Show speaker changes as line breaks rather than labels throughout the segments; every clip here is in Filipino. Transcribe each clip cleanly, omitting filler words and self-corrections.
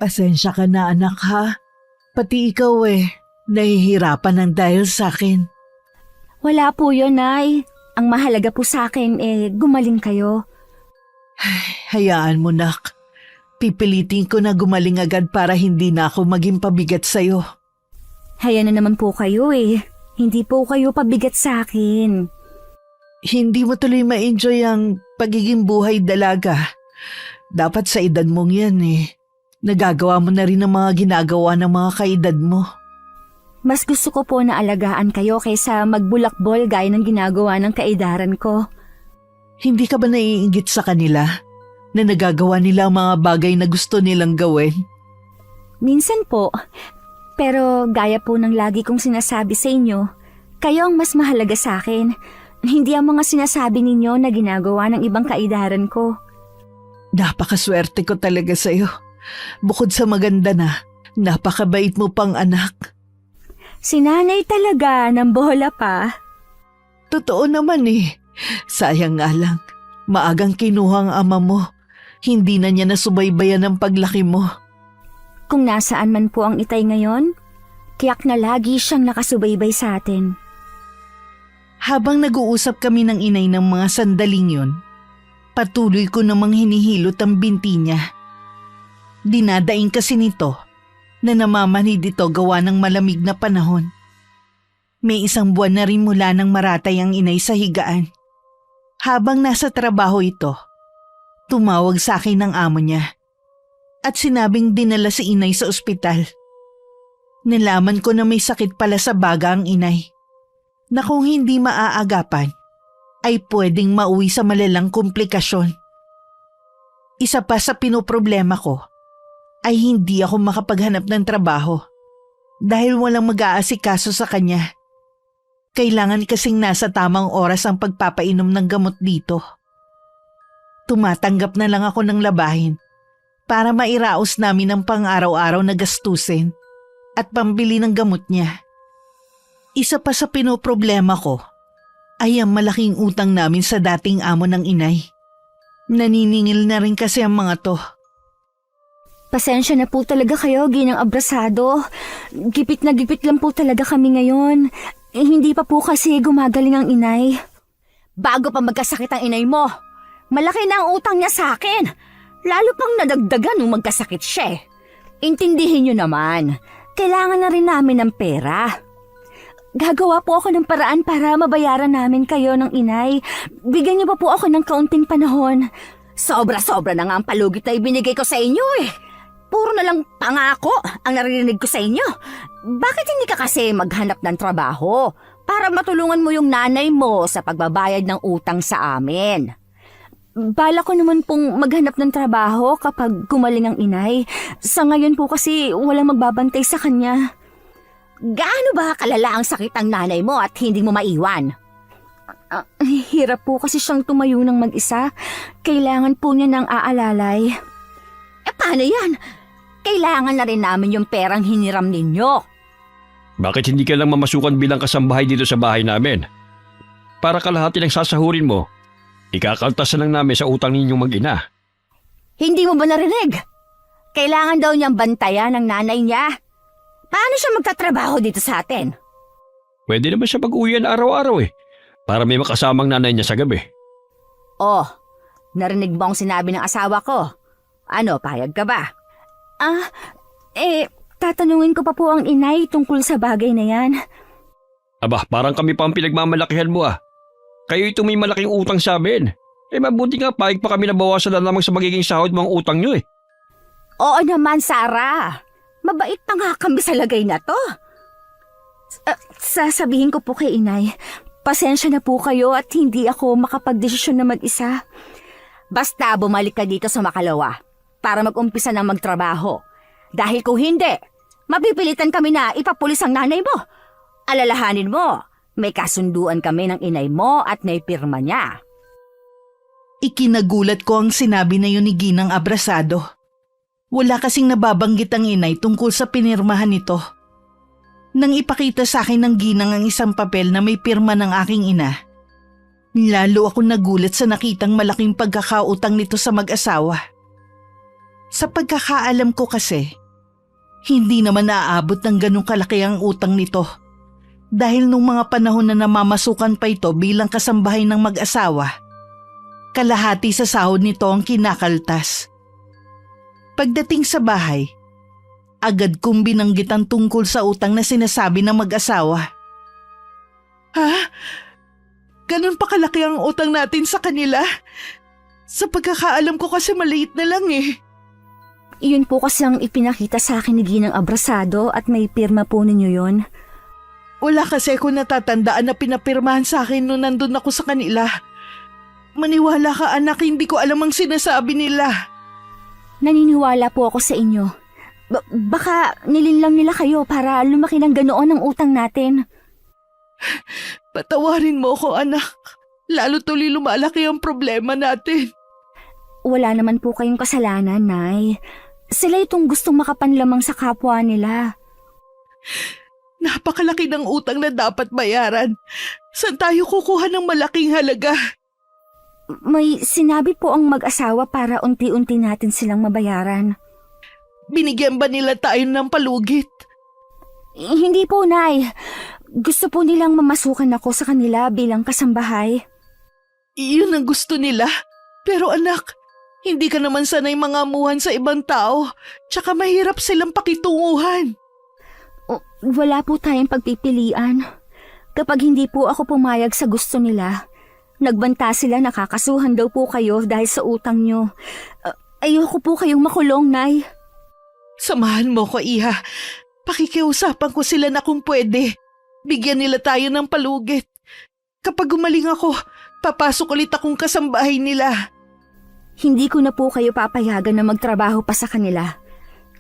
Pasensya ka na anak ha. Pati ikaw nahihirapan ng dahil sa akin.
Wala po yun, Nay. Ang mahalaga po sa akin gumaling kayo.
Hayaan mo nak. Pipilitin ko na gumaling agad para hindi na ako maging pabigat sa'yo.
Hayaan na naman po kayo Hindi po kayo pabigat sa akin.
Hindi mo tuloy ma-enjoy ang pagiging buhay dalaga. Dapat sa edad mong yan Nagagawa mo na rin ang mga ginagawa ng mga kaedad mo.
Mas gusto ko po na alagaan kayo kaysa magbulakbol gaya ng ginagawa ng kaedaran ko.
Hindi ka ba naiinggit sa kanila na nagagawa nila ang mga bagay na gusto nilang gawin?
Minsan po, pero gaya po ng lagi kong sinasabi sa inyo, kayo ang mas mahalaga sa akin, hindi ang mga sinasabi ninyo na ginagawa ng ibang kaedaran ko.
Napakaswerte ko talaga sa'yo. Bukod sa maganda na, napakabait mo pang anak.
Si nanay talaga, ng bola pa.
Totoo naman Sayang nga lang, maagang kinuha ang ama mo. Hindi na niya nasubaybayan ang paglaki mo.
Kung nasaan man po ang itay ngayon, tiyak na lagi siyang nakasubaybay sa atin.
Habang nag-uusap kami ng inay ng mga sandaling yun, patuloy ko namang hinihilot ang binti niya. Dinadaing kasi nito na namamanhid ito gawa ng malamig na panahon. May 1 buwan na rin mula nang maratay ang inay sa higaan. Habang nasa trabaho ito, tumawag sa akin ng amo niya at sinabing dinala si inay sa ospital. Nalaman ko na may sakit pala sa baga ang inay na kung hindi maaagapan ay pwedeng mauwi sa malalang komplikasyon. Isa pa sa pinoproblema ko ay hindi ako makapaghanap ng trabaho dahil walang mag-aasikaso sa kanya. Kailangan kasing nasa tamang oras ang pagpapainom ng gamot dito. Tumatanggap na lang ako ng labahin para mairaos namin ang pang-araw-araw na gastusin at pambili ng gamot niya. Isa pa sa pinoproblema ko ay ang malaking utang namin sa dating amo ng inay. Naniningil na rin kasi ang mga to.
Pasensya na po talaga kayo, Ginang Abrasado. Gipit na gipit lang po talaga kami ngayon. Hindi pa po kasi gumagaling ang inay. Bago pa magkasakit ang inay mo, malaki na ang utang niya sa akin. Lalo pang nadagdagan nung magkasakit siya. Intindihin niyo naman, kailangan na rin namin ng pera. Gagawa po ako ng paraan para mabayaran namin kayo ng inay. Bigyan niyo pa po ako ng kaunting panahon. Sobra-sobra na nga ang palugit na ibinigay ko sa inyo Puro na lang pangako ang narinig ko sa inyo. Bakit hindi ka kasi maghanap ng trabaho para matulungan mo yung nanay mo sa pagbabayad ng utang sa amin? Bala ko naman pong maghanap ng trabaho kapag gumaling ang inay. Sa ngayon po kasi walang magbabantay sa kanya. Gaano ba kalala ang sakit ang nanay mo at hindi mo maiwan? Hirap po kasi siyang tumayo ng mag-isa. Kailangan po niya ng aalalay. Paano yan? Kailangan na rin namin yung perang hiniram ninyo.
Bakit hindi ka lang mamasukan bilang kasambahay dito sa bahay namin? Para kalahati ng sasahurin mo, ikakaltas na lang namin sa utang ninyong mag-ina.
Hindi mo ba narinig? Kailangan daw niyang bantayan ng nanay niya. Paano siya magtatrabaho dito sa atin?
Pwede naman siya mag-uwian araw-araw para may makasamang nanay niya sa gabi.
Oh, narinig mo ang sinabi ng asawa ko? Ano, payag ka ba? Tatanungin ko pa po ang inay tungkol sa bagay na yan.
Aba, parang kami pa ang pinagmamalakihan mo Kayo ito may malaking utang sa amin. Mabuti nga payag pa kami na bawasan na lamang sa magiging sahod mga utang nyo
Oo naman, Sarah. Mabait pa nga kami sa lagay na to. Sasabihin ko po kay inay, pasensya na po kayo at hindi ako makapagdesisyon na mag-isa. Basta bumalik ka dito sa Makalawa para mag-umpisa ng magtrabaho. Dahil kung hindi, mapipilitan kami na ipapulis ang nanay mo. Alalahanin mo, may kasunduan kami ng inay mo at may pirma niya.
Ikinagulat ko ang sinabi na yun ni Ginang Abrasado. Wala kasing nababanggit ang inay tungkol sa pinirmahan nito. Nang ipakita sa akin ng Ginang ang isang papel na may pirma ng aking ina, lalo ako nagulat sa nakitang malaking pagkakautang nito sa mag-asawa. Sa pagkakaalam ko kasi, hindi naman naaabot ng ganong kalaki ang utang nito. Dahil nung mga panahon na namamasukan pa ito bilang kasambahay ng mag-asawa, kalahati sa sahod nito ang kinakaltas. Pagdating sa bahay, agad kong binanggit ang tungkol sa utang na sinasabi ng mag-asawa. Ha? Ganun pa kalaki ang utang natin sa kanila? Sa pagkakaalam ko kasi maliit na lang eh.
Iyon po kasi ang ipinakita sa akin ni Ginang Abrasado at may pirma po ninyo yon.
Wala kasi ako natatandaan na pinapirmahan sa akin nung nandun ako sa kanila. Maniwala ka anak, hindi ko alam ang sinasabi nila.
Naniniwala po ako sa inyo. Baka nilinlang nila kayo para lumaki ng ganoon ang utang natin.
Patawarin mo ko anak. Lalo tuloy lumalaki ang problema natin.
Wala naman po kayong kasalanan, Nay. Sila itong gustong makapanlamang sa kapwa nila.
Napakalaki ng utang na dapat bayaran. Saan tayo kukuha ng malaking halaga?
May sinabi po ang mag-asawa para unti-unti natin silang mabayaran.
Binigyan ba nila tayo ng palugit?
Hindi po, Nay. Gusto po nilang mamasukan ako sa kanila bilang kasambahay.
Iyon ang gusto nila. Pero anak, hindi ka naman sanay mangamuhan sa ibang tao. Tsaka mahirap silang pakitunguhan.
Wala po tayong pagpipilian. Kapag hindi po ako pumayag sa gusto nila, nagbanta sila nakakasuhan daw po kayo dahil sa utang nyo. Ayoko po kayong makulong, Nay.
Samahan mo ko, Iha. Pakikiusapan ko sila na kung pwede. Bigyan nila tayo ng palugit. Kapag gumaling ako, papasok ulit akong kasambahay nila.
Hindi ko na po kayo papayagan na magtrabaho pa sa kanila.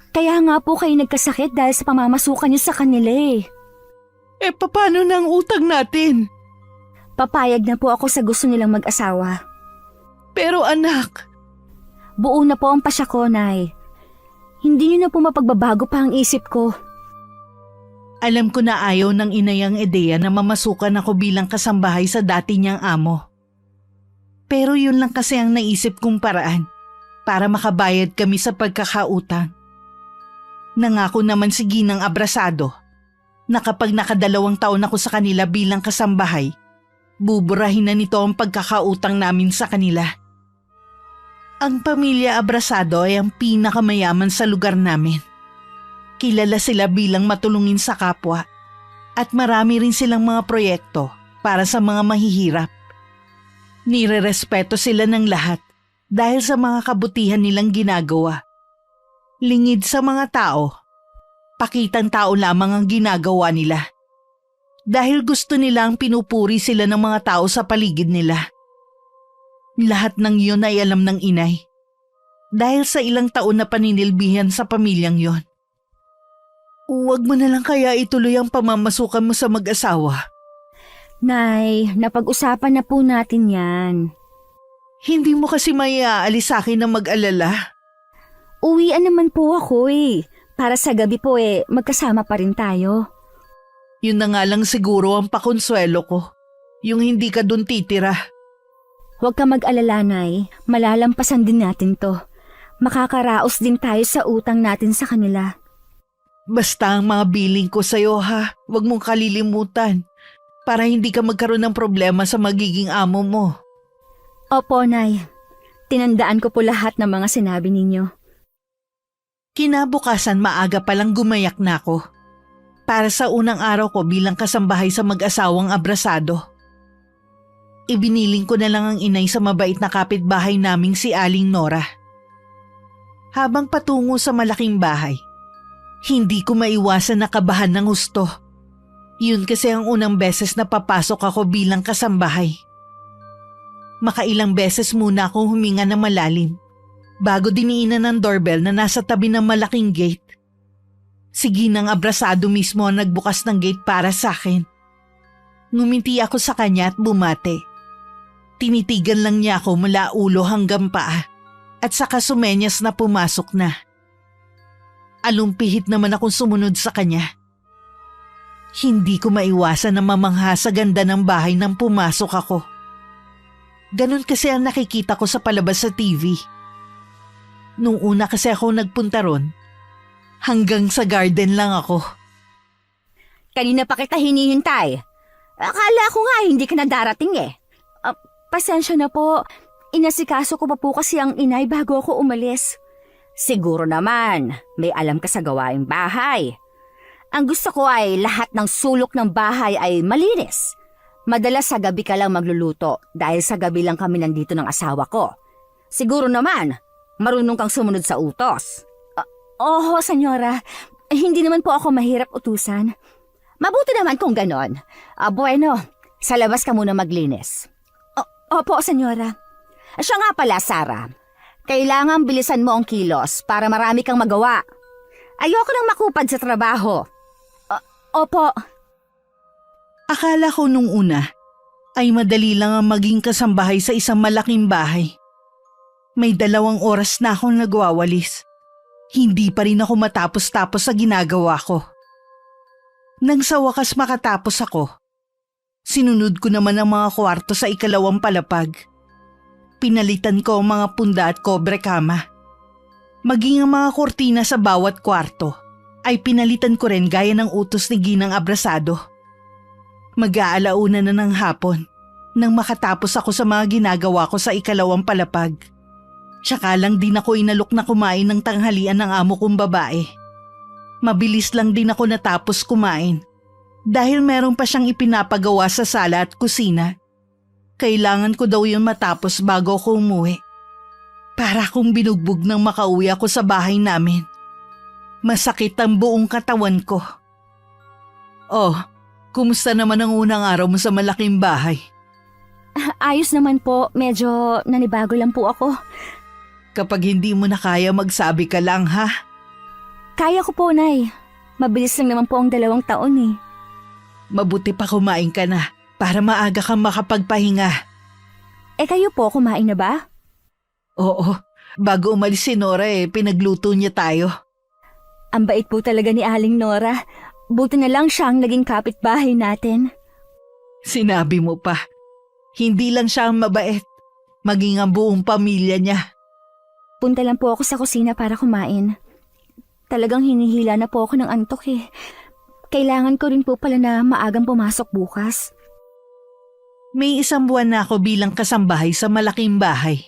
Kaya nga po kayo nagkasakit dahil sa pamamasukan niyo sa kanila eh.
Paano na ang utang natin?
Papayag na po ako sa gusto nilang mag-asawa.
Pero anak...
Buo na po ang pasya ko, Nay. Hindi niyo na po mapagbabago pa ang isip ko.
Alam ko na ayaw ng inay ang ideya na mamasukan ako bilang kasambahay sa dati niyang amo. Pero yun lang kasi ang naisip kong paraan para makabayad kami sa pagkakautang. Nangako naman si Ginang Abrasado na kapag nakadalawang taon ako sa kanila bilang kasambahay, buburahin na nito ang pagkakautang namin sa kanila. Ang pamilya Abrasado ay ang pinakamayaman sa lugar namin. Kilala sila bilang matulungin sa kapwa at marami rin silang mga proyekto para sa mga mahihirap. Nirerespeto sila ng lahat dahil sa mga kabutihan nilang ginagawa. Lingid sa mga tao, pakitang tao lamang ang ginagawa nila. Dahil gusto nilang pinupuri sila ng mga tao sa paligid nila. Lahat ng iyon ay alam ng inay. Dahil sa ilang taon na paninilbihan sa pamilyang yon. Huwag mo na lang kaya ituloy ang pamamasukan mo sa mag-asawa.
Nay, napag-usapan na po natin yan.
Hindi mo kasi maiaalis sa akin na mag-alala.
Uwian naman po ako eh. Para sa gabi po magkasama pa rin tayo.
Yun na nga lang siguro ang pakonsuelo ko. Yung hindi ka dun titira.
Huwag ka mag-alala, Nay. Malalampasan din natin to. Makakaraos din tayo sa utang natin sa kanila.
Basta ang mga billing ko sa'yo ha. Huwag mong kalilimutan. Para hindi ka magkaroon ng problema sa magiging amo mo.
Opo, Nay. Tinandaan ko po lahat ng mga sinabi ninyo.
Kinabukasan maaga palang gumayak na ako. Para sa unang araw ko bilang kasambahay sa mag-asawang Abrasado. Ibiniling ko na lang ang inay sa mabait na kapitbahay naming si Aling Nora. Habang patungo sa malaking bahay, hindi ko maiwasan na kabahan ng husto. Yun kasi ang unang beses na papasok ako bilang kasambahay. Makailang beses muna akong huminga ng malalim bago diniinan ng doorbell na nasa tabi ng malaking gate. Si Ginang Abrasado mismo ang nagbukas ng gate para sa akin. Ngumiti ako sa kanya at bumate. Tinitigan lang niya ako mula ulo hanggang paa at saka sumenyas na pumasok na. Alumpihit naman akong sumunod sa kanya. Hindi ko maiwasan na mamangha sa ganda ng bahay nang pumasok ako. Ganon kasi ang nakikita ko sa palabas sa TV. Nung una kasi ako nagpunta ron, hanggang sa garden lang ako.
Kanina pa kita hinihintay. Akala ko nga hindi ka na darating eh. Pasensya na po. Inasikaso ko pa po kasi ang inay bago ako umalis. Siguro naman, may alam ka sa gawaing bahay. Ang gusto ko ay lahat ng sulok ng bahay ay malinis. Madalas sa gabi ka lang magluluto dahil sa gabi lang kami nandito ng asawa ko. Siguro naman, marunong kang sumunod sa utos. Oho, senyora. Hindi naman po ako mahirap utusan. Mabuti naman kung ganon. Bueno, sa labas ka muna maglinis. Opo, senyora. Siya nga pala, Sarah. Kailangan bilisan mo ang kilos para marami kang magawa. Ayoko nang makupad sa trabaho. Opo.
Akala ko nung una ay madali lang ang maging kasambahay sa isang malaking bahay. May 2 oras na akong nagwawalis. Hindi pa rin ako matapos-tapos sa ginagawa ko. Nang sa wakas makatapos ako, sinunod ko naman ang mga kwarto sa 2nd palapag. Pinalitan ko ang mga punda at kobre kama. Maging ang mga kortina sa bawat kwarto ay pinalitan ko rin gaya ng utos ni Ginang Abrasado. Mag-aalauna na ng hapon nang makatapos ako sa mga ginagawa ko sa 2nd palapag. Tsaka lang din ako inalok na kumain ng tanghalian ng amo kong babae. Mabilis lang din ako natapos kumain dahil meron pa siyang ipinapagawa sa sala at kusina. Kailangan ko daw yun matapos bago ako umuwi. Para akong binugbog nang makauwi ako sa bahay namin. Masakit ang buong katawan ko. Oh, kumusta naman ang unang araw mo sa malaking bahay?
Ayos naman po, medyo nanibago lang po ako.
Kapag hindi mo na kaya magsabi ka lang ha.
Kaya ko po, Nay. Mabilis lang naman po ang 2 taon eh.
Mabuti pa kumain ka na para maaga kang makapagpahinga.
Kayo po, kumain na ba?
Oo, bago umalis si Nora pinagluto niya tayo.
Ang bait po talaga ni Aling Nora. Buti na lang siya ang naging kapitbahay natin.
Sinabi mo pa, hindi lang siya ang mabait, maging ang buong pamilya niya.
Punta lang po ako sa kusina para kumain. Talagang hinihila na po ako ng antok eh. Kailangan ko rin po pala na maagang pumasok bukas.
May 1 buwan na ako bilang kasambahay sa malaking bahay.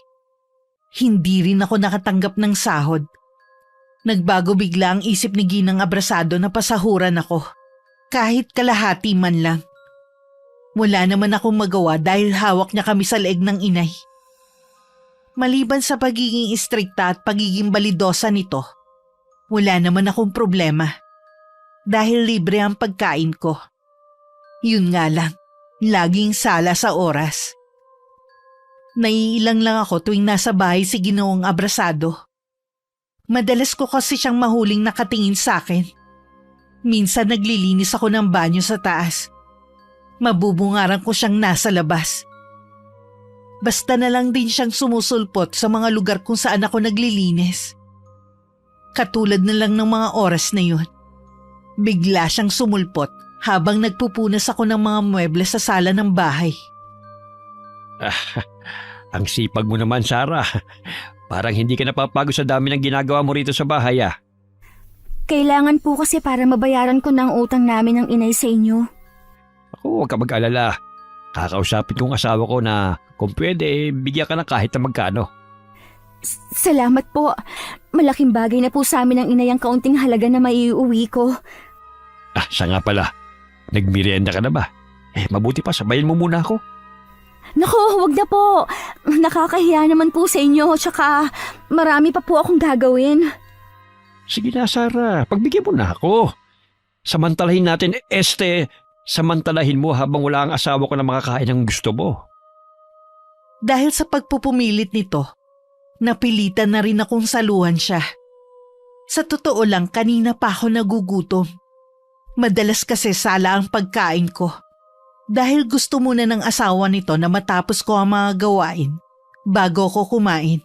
Hindi rin ako nakatanggap ng sahod. Nagbago bigla ang isip ni Ginang Abrasado na pasahuran ako. Kahit kalahati man lang. Wala naman akong magawa dahil hawak niya kami sa leeg ng inay. Maliban sa pagiging istrikta at pagiging balidosa nito, wala naman akong problema. Dahil libre ang pagkain ko. Yun nga lang, laging sala sa oras. Naiilang lang ako tuwing nasa bahay si Ginoong Abrasado. Madalas ko kasi siyang mahuling nakatingin sa akin. Minsan naglilinis ako ng banyo sa taas. Mabubungaran ko siyang nasa labas. Basta na lang din siyang sumusulpot sa mga lugar kung saan ako naglilinis. Katulad na lang ng mga oras na yun. Bigla siyang sumulpot habang nagpupunas ako ng mga mueble sa sala ng bahay.
Ang sipag mo naman, Sarah. Parang hindi ka napapagod sa dami ng ginagawa mo rito sa bahay ah.
Kailangan po kasi para mabayaran ko ng utang namin ng inay sa inyo.
Ako, huwag ka mag-alala. Kakausapin kong asawa ko na kung pwede, bigyan ka na kahit na magkano.
Salamat po. Malaking bagay na po sa amin ng inay ang kaunting halaga na maiuwi ko.
Siya nga pala. Nagmerienda ka na ba? Mabuti pa, sabayin mo muna ako.
Naku, wag na po. Nakakahiya naman po sa inyo, tsaka marami pa po akong gagawin.
Sige na, Sarah. Pagbigyan mo na ako. Samantalahin natin, samantalahin mo habang wala ang asawa ko na makakain ng gusto mo.
Dahil sa pagpupumilit nito, napilitan na rin akong saluhan siya. Sa totoo lang, kanina pa ako nagugutom. Madalas kasi sala ang pagkain ko. Dahil gusto muna ng asawa nito na matapos ko ang mga gawain bago ko kumain.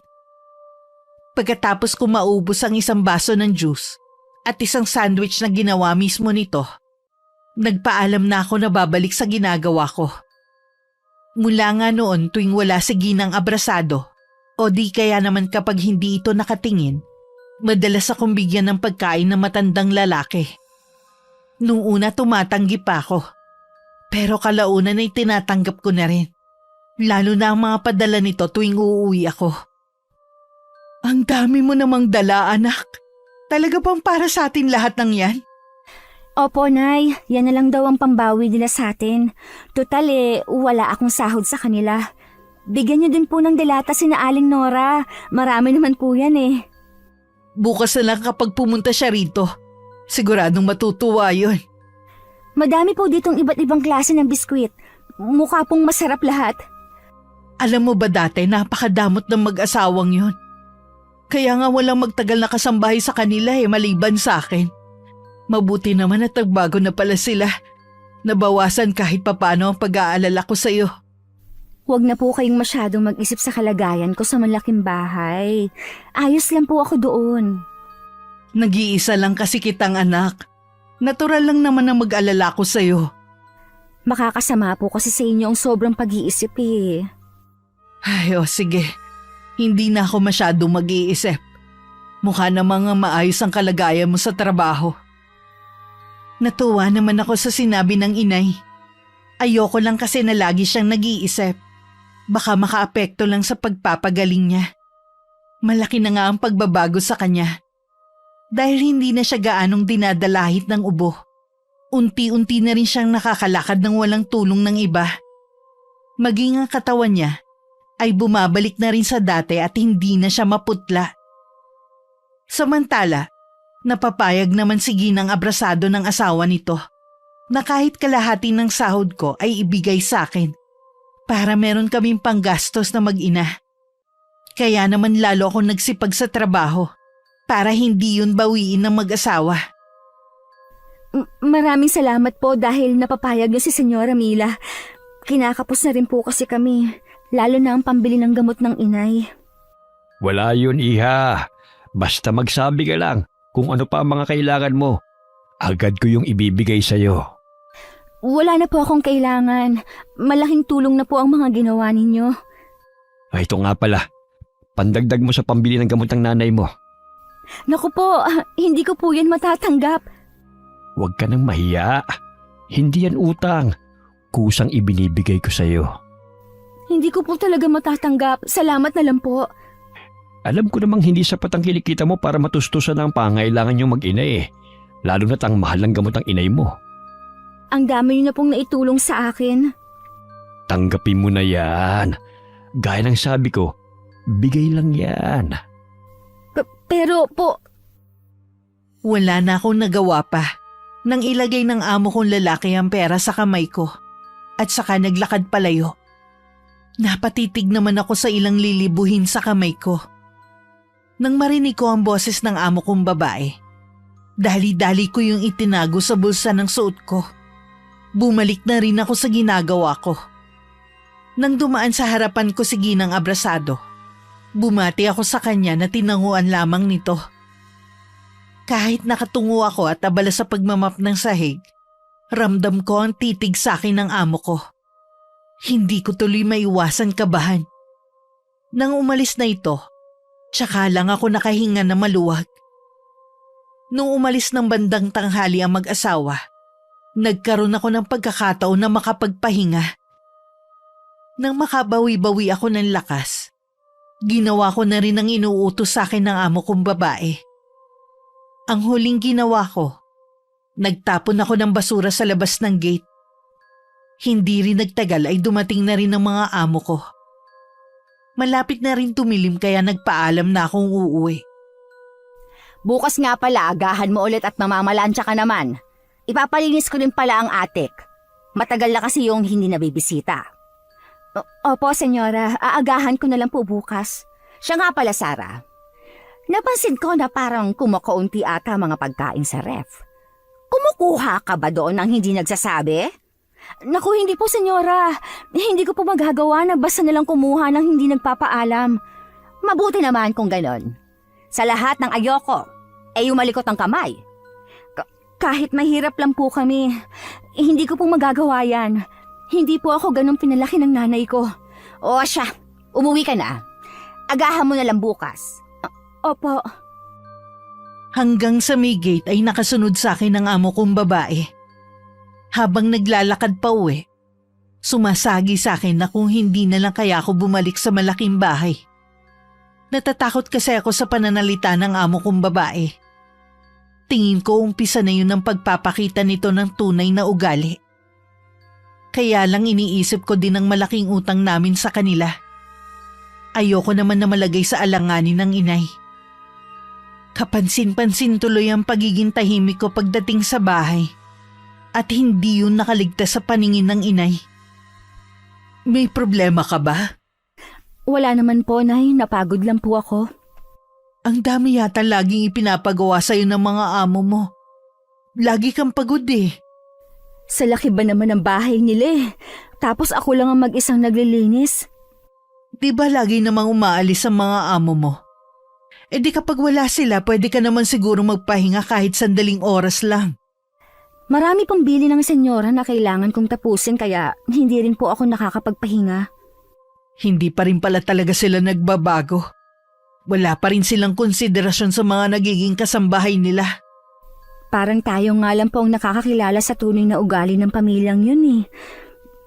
Pagkatapos ko maubos ang 1 baso ng juice at 1 sandwich na ginawa mismo nito, nagpaalam na ako na babalik sa ginagawa ko. Mula nga noon tuwing wala si Ginang Abrasado, O di kaya naman kapag hindi ito nakatingin, madalas akong bigyan ng pagkain ng matandang lalaki. Nung una tumatanggi pa ako, pero kalaunan ay tinatanggap ko na rin. Lalo na ang mga padala nito tuwing uuwi ako. Ang dami mo namang dala, anak. Talaga bang para sa atin lahat ng yan?
Opo, Nay. Yan na lang daw ang pambawi nila sa atin. Total wala akong sahod sa kanila. Bigyan niyo din po ng delata sina Aling Nora. Marami naman po yan
Bukas na lang kapag pumunta siya rito. Siguradong matutuwa yun.
Madami po ditong iba't ibang klase ng biskwit. Mukha pong masarap lahat.
Alam mo ba dati napakadamot ng mag-asawang yun? Kaya nga walang magtagal na kasambahay sa kanila maliban sa akin. Mabuti naman at nagbago na pala sila. Nabawasan kahit papano ang pag-aalala ko sa'yo.
Huwag na po kayong masyadong mag-isip sa kalagayan ko sa malaking bahay. Ayos lang po ako doon.
Nag-iisa lang kasi kitang anak. Natural lang naman na mag-alala ko sa'yo.
Makakasama po kasi sa inyo ang sobrang pag-iisip
Ay, sige. Hindi na ako masyadong mag-iisip. Mukha namang maayos ang kalagayan mo sa trabaho. Natuwa naman ako sa sinabi ng inay. Ayoko lang kasi na lagi siyang nag-iisip. Baka makaapekto lang sa pagpapagaling niya. Malaki na nga ang pagbabago sa kanya. Dahil hindi na siya gaanong dinadalahit ng ubo. Unti-unti na rin siyang nakakalakad ng walang tulong ng iba. Maging ang katawan niya ay bumabalik na rin sa dati at hindi na siya maputla. Samantala, napapayag naman si Ginang Abrasado ng asawa nito na kahit kalahati ng sahod ko ay ibigay sa akin para meron kaming panggastos na mag-ina. Kaya naman lalo akong nagsipag sa trabaho para hindi yun bawiin ng mag-asawa.
Maraming salamat po dahil napapayag niyo si Senyora Mila. Kinakapos na rin po kasi kami, lalo na ang pambili ng gamot ng inay.
Wala yun, iha. Basta magsabi ka lang kung ano pa ang mga kailangan mo. Agad ko yung ibibigay sa'yo.
Wala na po akong kailangan. Malaking tulong na po ang mga ginawa ninyo.
Ay, ito nga pala. Pandagdag mo sa pambili ng gamot ng nanay mo.
Naku po, hindi ko po yan matatanggap.
Huwag ka nang mahiya. Hindi yan utang. Kusang ibinibigay ko sa'yo.
Hindi ko po talaga matatanggap. Salamat na lang po.
Alam ko namang hindi sapat ang kinikita mo para matustusan ang pangailangan niyong mag-ina Lalo na't ang mahal ng gamot ng inay mo.
Ang dami niyo na pong naitulong sa akin.
Tanggapin mo na yan. Gaya ng sabi ko, bigay lang yan.
Pero po...
Wala na akong nagawa pa nang ilagay ng amo kong lalaki ang pera sa kamay ko at saka naglakad palayo. Napatitig naman ako sa ilang lilibuhin sa kamay ko. Nang marinig ko ang boses ng amo kong babae, dali-dali ko yung itinago sa bulsa ng suot ko. Bumalik na rin ako sa ginagawa ko. Nang dumaan sa harapan ko si Ginang Abrasado, bumati ako sa kanya na tinanguan lamang nito. Kahit nakatungo ako at abala sa pagmamap ng sahig, ramdam ko ang titig sa akin ng amo ko. Hindi ko tuloy maiwasan kabahan. Nang umalis na ito, tsaka lang ako nakahinga na maluwag. Nung umalis ng bandang tanghali ang mag-asawa, nagkaroon ako ng pagkakataon na makapagpahinga. Nang makabawi-bawi ako ng lakas, ginawa ko na rin ang inuutos sa akin ng amo kong babae. Ang huling ginawa ko, nagtapon ako ng basura sa labas ng gate. Hindi rin nagtagal ay dumating na rin ang mga amo ko. Malapit na rin tumilim kaya nagpaalam na akong uuwi.
Bukas nga pala, agahan mo ulit at mamamalansya ka naman. Ipapalinis ko din pala ang attic. Matagal na kasi yung hindi nabibisita. Opo, senyora. Aagahan ko na lang po bukas. Siya nga pala, Sarah. Napansin ko na parang kumukaunti ata mga pagkain sa ref. Kumukuha ka ba doon ng hindi nagsasabi? Naku, hindi po, senyora. Hindi ko po magagawa na basta nalang kumuha ng hindi nagpapaalam. Mabuti naman kung ganon. Sa lahat ng ayoko, umalikot ang kamay. Kahit mahirap lang po kami, hindi ko po magagawa yan. Hindi po ako ganun pinalaki ng nanay ko. O siya, umuwi ka na. Agahan mo na lang bukas. Opo.
Hanggang sa may gate ay nakasunod sa akin ang amo kong babae. Habang naglalakad pa uwi, sumasagi sa akin na kung hindi na lang kaya ako bumalik sa malaking bahay. Natatakot kasi ako sa pananalita ng amo kong babae. Tingin ko umpisa na yun ang pagpapakita nito ng tunay na ugali. Kaya lang iniisip ko din ang malaking utang namin sa kanila. Ayoko naman na malagay sa alanganin ng inay. Kapansin-pansin tuloy ang pagiging tahimik ko pagdating sa bahay. At hindi yun nakaligtas sa paningin ng inay. May problema ka ba?
Wala naman po, Nay. Napagod lang po ako.
Ang dami yata laging ipinapagawa sa'yo ng mga amo mo. Lagi kang pagod eh.
Sa laki ba naman ng bahay nila eh. Tapos ako lang ang mag-isang naglilinis.
Di ba lagi namang umaalis ang mga amo mo? E di kapag wala sila, pwede ka naman siguro magpahinga kahit sandaling oras lang.
Marami pong bili ng senyora na kailangan kong tapusin kaya hindi rin po ako nakakapagpahinga.
Hindi pa rin pala talaga sila nagbabago. Wala pa rin silang konsiderasyon sa mga nagiging kasambahay nila.
Parang tayo nga lang po ang nakakakilala sa tunay na ugali ng pamilyang yun eh.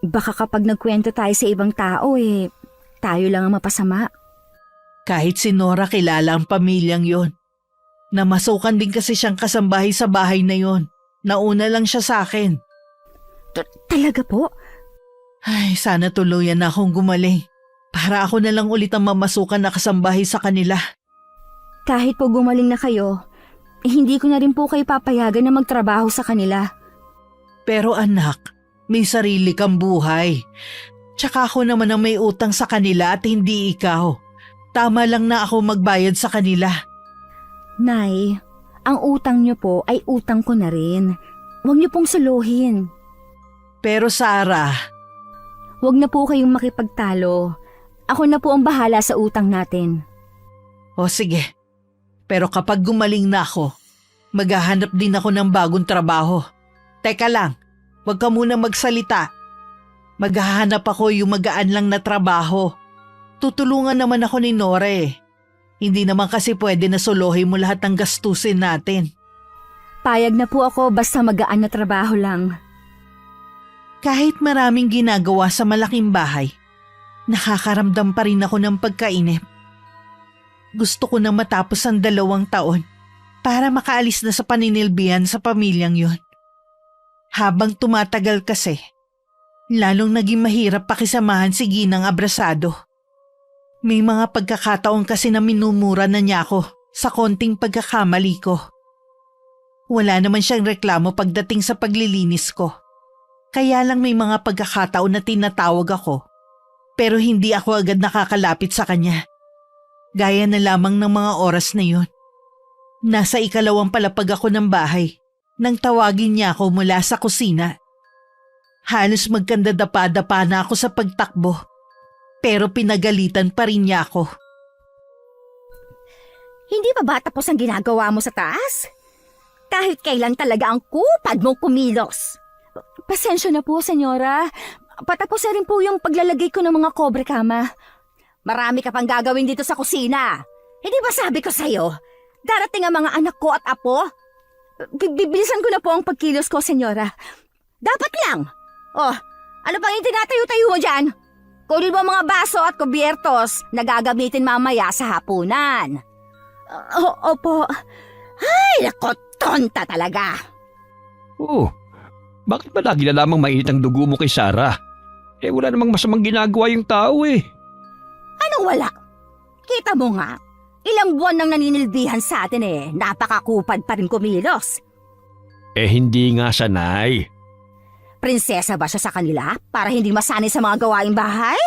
Baka kapag nagkwento tayo sa ibang tao tayo lang ang mapasama.
Kahit si Nora kilala ang pamilyang yon. Namasukan din kasi siyang kasambahay sa bahay na yon. Nauna lang siya sa akin.
Talaga po?
Ay, sana tuluyan na akong gumaling. Para ako na lang ulit ang mamasukan na kasambahay sa kanila.
Kahit po gumaling na kayo, hindi ko na rin po kayo papayagan na magtrabaho sa kanila.
Pero anak, may sarili kang buhay. Tsaka ako naman ang may utang sa kanila at hindi ikaw. Tama lang na ako magbayad sa kanila.
Nay, ang utang niyo po ay utang ko na rin. Huwag niyo pong suluhin.
Pero Sarah,
huwag na po kayong makipagtalo. Ako na po ang bahala sa utang natin.
o sige. Pero kapag gumaling na ako, maghahanap din ako ng bagong trabaho. Teka lang, huwag ka muna magsalita. Maghahanap ako yung magaan lang na trabaho. Tutulungan naman ako ni Nora eh. Hindi naman kasi pwede na solohin mo lahat ng gastusin natin.
Payag na po ako basta magaan na trabaho lang.
Kahit maraming ginagawa sa malaking bahay, nakakaramdam pa rin ako ng pagkainip. Gusto ko na matapos ang 2 taon para makaalis na sa paninilbihan sa pamilyang yon. Habang tumatagal kasi, lalong naging mahirap pakisamahan si Ginang Abrasado. May mga pagkakataon kasi na minumura na niya ako sa konting pagkakamali ko. Wala naman siyang reklamo pagdating sa paglilinis ko. Kaya lang may mga pagkakataon na tinatawag ako, pero hindi ako agad nakakalapit sa kanya. Gaya na lamang ng mga oras na yun. Nasa 2 palapag ako ng bahay nang tawagin niya ako mula sa kusina. Halos magkandadapa-dapa na ako sa pagtakbo, pero pinagalitan pa rin niya ako.
Hindi pa ba tapos ang ginagawa mo sa taas? Kahit kailan talaga ang kupad mong kumilos. Pasensya na po, senyora. Patapos na rin po yung paglalagay ko ng mga kobre kama. Marami ka pang gagawin dito sa kusina. Hindi ba sabi ko sa'yo, darating ang mga anak ko at apo? Bibilisan ko na po ang pagkilos ko, senyora. Dapat lang. Oh, ano pang yung tinatayo-tayo mo dyan? Kunin mo mga baso at kubyertos na gagamitin mamaya sa hapunan. Opo. Ay, nako, tonta talaga.
Oh, bakit ba lagi na lamang mainit ang dugo mo kay Sarah? Wala namang masamang ginagawa yung tao eh.
Anong wala? Kita mo nga, ilang buwan nang naninilbihan sa atin napakakupad pa rin kumilos.
Hindi nga sanay.
Prinsesa ba siya sa kanila para hindi masanay sa mga gawaing bahay?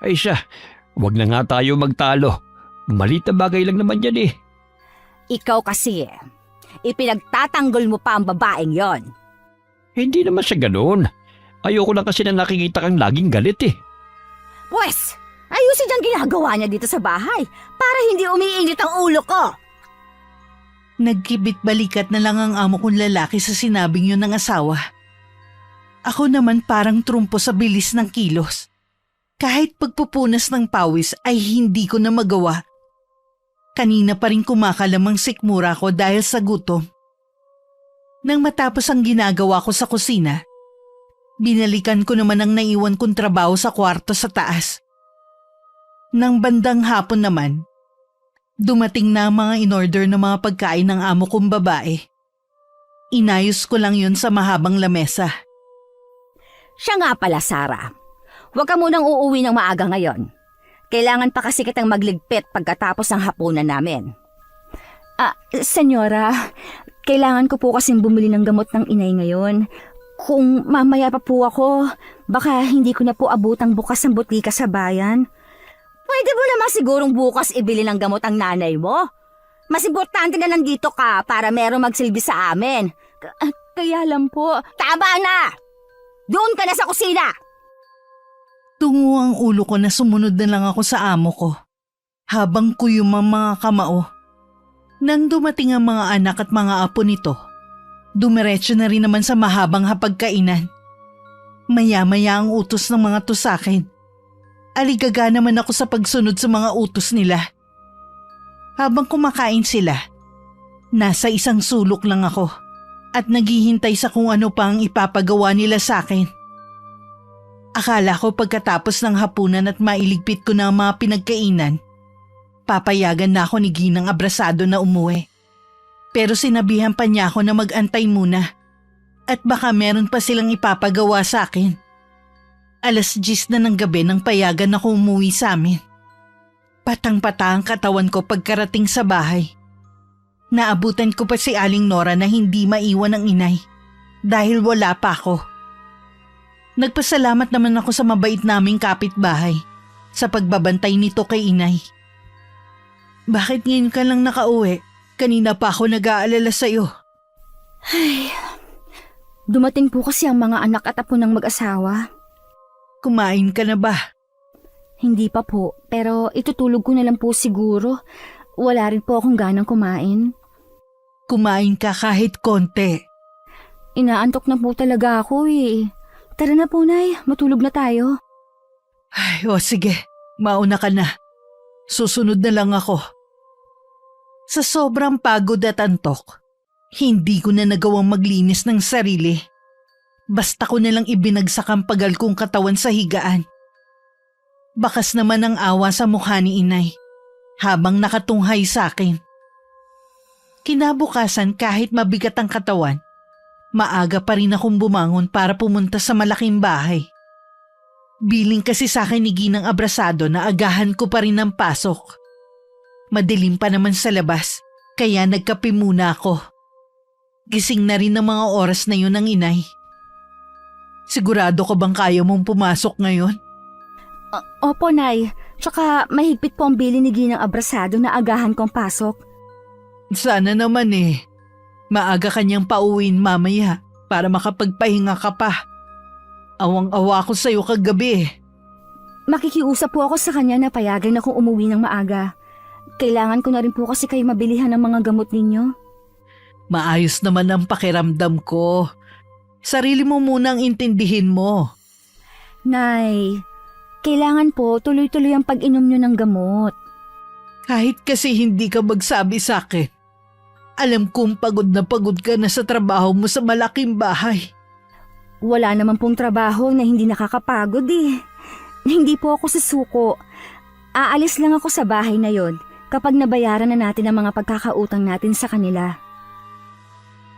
Ay siya, wag na nga tayo magtalo. Maliit na bagay lang naman yan eh.
Ikaw kasi, ipinagtatanggol mo pa ang babaeng yon.
Hindi naman siya ganoon. Ayoko lang kasi na nakikita kang laging galit eh.
Pwes, ayusin ang ginagawa niya dito sa bahay para hindi umiinit ang ulo ko.
Nagkibit-balikat na lang ang amo kong lalaki sa sinabing yun ng asawa. Ako naman parang trumpo sa bilis ng kilos. Kahit pagpupunas ng pawis ay hindi ko na magawa. Kanina pa rin kumakalamang sikmura ko dahil sa gutom. Nang matapos ang ginagawa ko sa kusina, binalikan ko naman ang naiwan kong trabaho sa kwarto sa taas. Nang bandang hapon naman, dumating na ang mga in-order na mga pagkain ng amo kong babae. Inayos ko lang yun sa mahabang lamesa.
Siya nga pala, Sarah. Huwag ka munang uuwi ng maaga ngayon. Kailangan pa kasi kitang magligpit pagkatapos ng hapunan namin. Senyora, kailangan ko po kasing bumili ng gamot ng inay ngayon. Kung mamaya pa po ako, baka hindi ko na po abutang bukas ang butika sa bayan. Pwede mo naman sigurong bukas ibili ng gamot ang nanay mo. Mas importante na nandito ka para merong magsilbi sa amin. Kaya lang po. Tama na! Doon ka na sa kusina!
Tungo ang ulo ko na sumunod na lang ako sa amo ko, habang kuyum ang mga kamao. Nang dumating ang mga anak at mga apo nito, dumiretso na rin naman sa mahabang hapagkainan. Maya-maya ang utos ng mga to sa akin. Aligaga naman ako sa pagsunod sa mga utos nila. Habang kumakain sila, nasa isang sulok lang ako at naghihintay sa kung ano pa ang ipapagawa nila sa akin. Akala ko pagkatapos ng hapunan at mailigpit ko na ang mga pinagkainan, papayagan na ako ni Ginang Abrasado na umuwi. Pero sinabihan pa niya ako na mag-antay muna at baka meron pa silang ipapagawa sa akin. 10:00 na ng gabi nang payagan ako umuwi sa amin. Patang-pata ang katawan ko pagkarating sa bahay. Naabutan ko pa si Aling Nora na hindi maiwan ang inay dahil wala pa ako. Nagpasalamat naman ako sa mabait naming kapitbahay sa pagbabantay nito kay inay. Bakit ngayon ka lang nakauwi? Kanina pa ako nag-aalala sa'yo.
Ay, dumating po kasi ang mga anak at apo ng mag-asawa.
Kumain ka na ba?
Hindi pa po, pero itutulog ko na lang po siguro. Wala rin po akong ganang kumain.
Kumain ka kahit konti.
Inaantok na po talaga ako eh. Tara na po, Nay. Matulog na tayo.
Ay, sige. Mauna ka na. Susunod na lang ako. Sa sobrang pagod at antok, hindi ko na nagawang maglinis ng sarili. Basta ko na lang ibinagsak ang pagal kong katawan sa higaan. Bakas naman ang awa sa mukha ni inay habang nakatunghay sa akin. Kinabukasan kahit mabigat ang katawan, maaga pa rin akong bumangon para pumunta sa malaking bahay. Biling kasi sa akin ni Ginang Abrasado na agahan ko pa rin ang pasok. Madilim pa naman sa labas, kaya nagkape muna ako. Gising na rin ng mga oras na yun ang inay. Sigurado ka bang kaya mong pumasok ngayon?
Opo, Nay. Tsaka mahigpit po ang bili ni Ginang Abrasado na agahan kong pasok.
Sana naman eh. Maaga kanyang pauwiin mamaya para makapagpahinga ka pa. Awang-awa ko sa'yo kagabi.
Makikiusap po ako sa kanya na payagan akong umuwi ng maaga. Kailangan ko na rin po kasi kayo mabilihan ng mga gamot ninyo.
Maayos naman ang pakiramdam ko. Sarili mo munang intindihin mo.
Nay, kailangan po tuloy-tuloy ang pag-inom nyo ng gamot.
Kahit kasi hindi ka magsabi sa akin, alam kong pagod na pagod ka na sa trabaho mo sa malaking bahay.
Wala naman pong trabaho na hindi nakakapagod eh. Hindi po ako susuko. Aalis lang ako sa bahay na yon kapag nabayaran na natin ang mga pagkakautang natin sa kanila.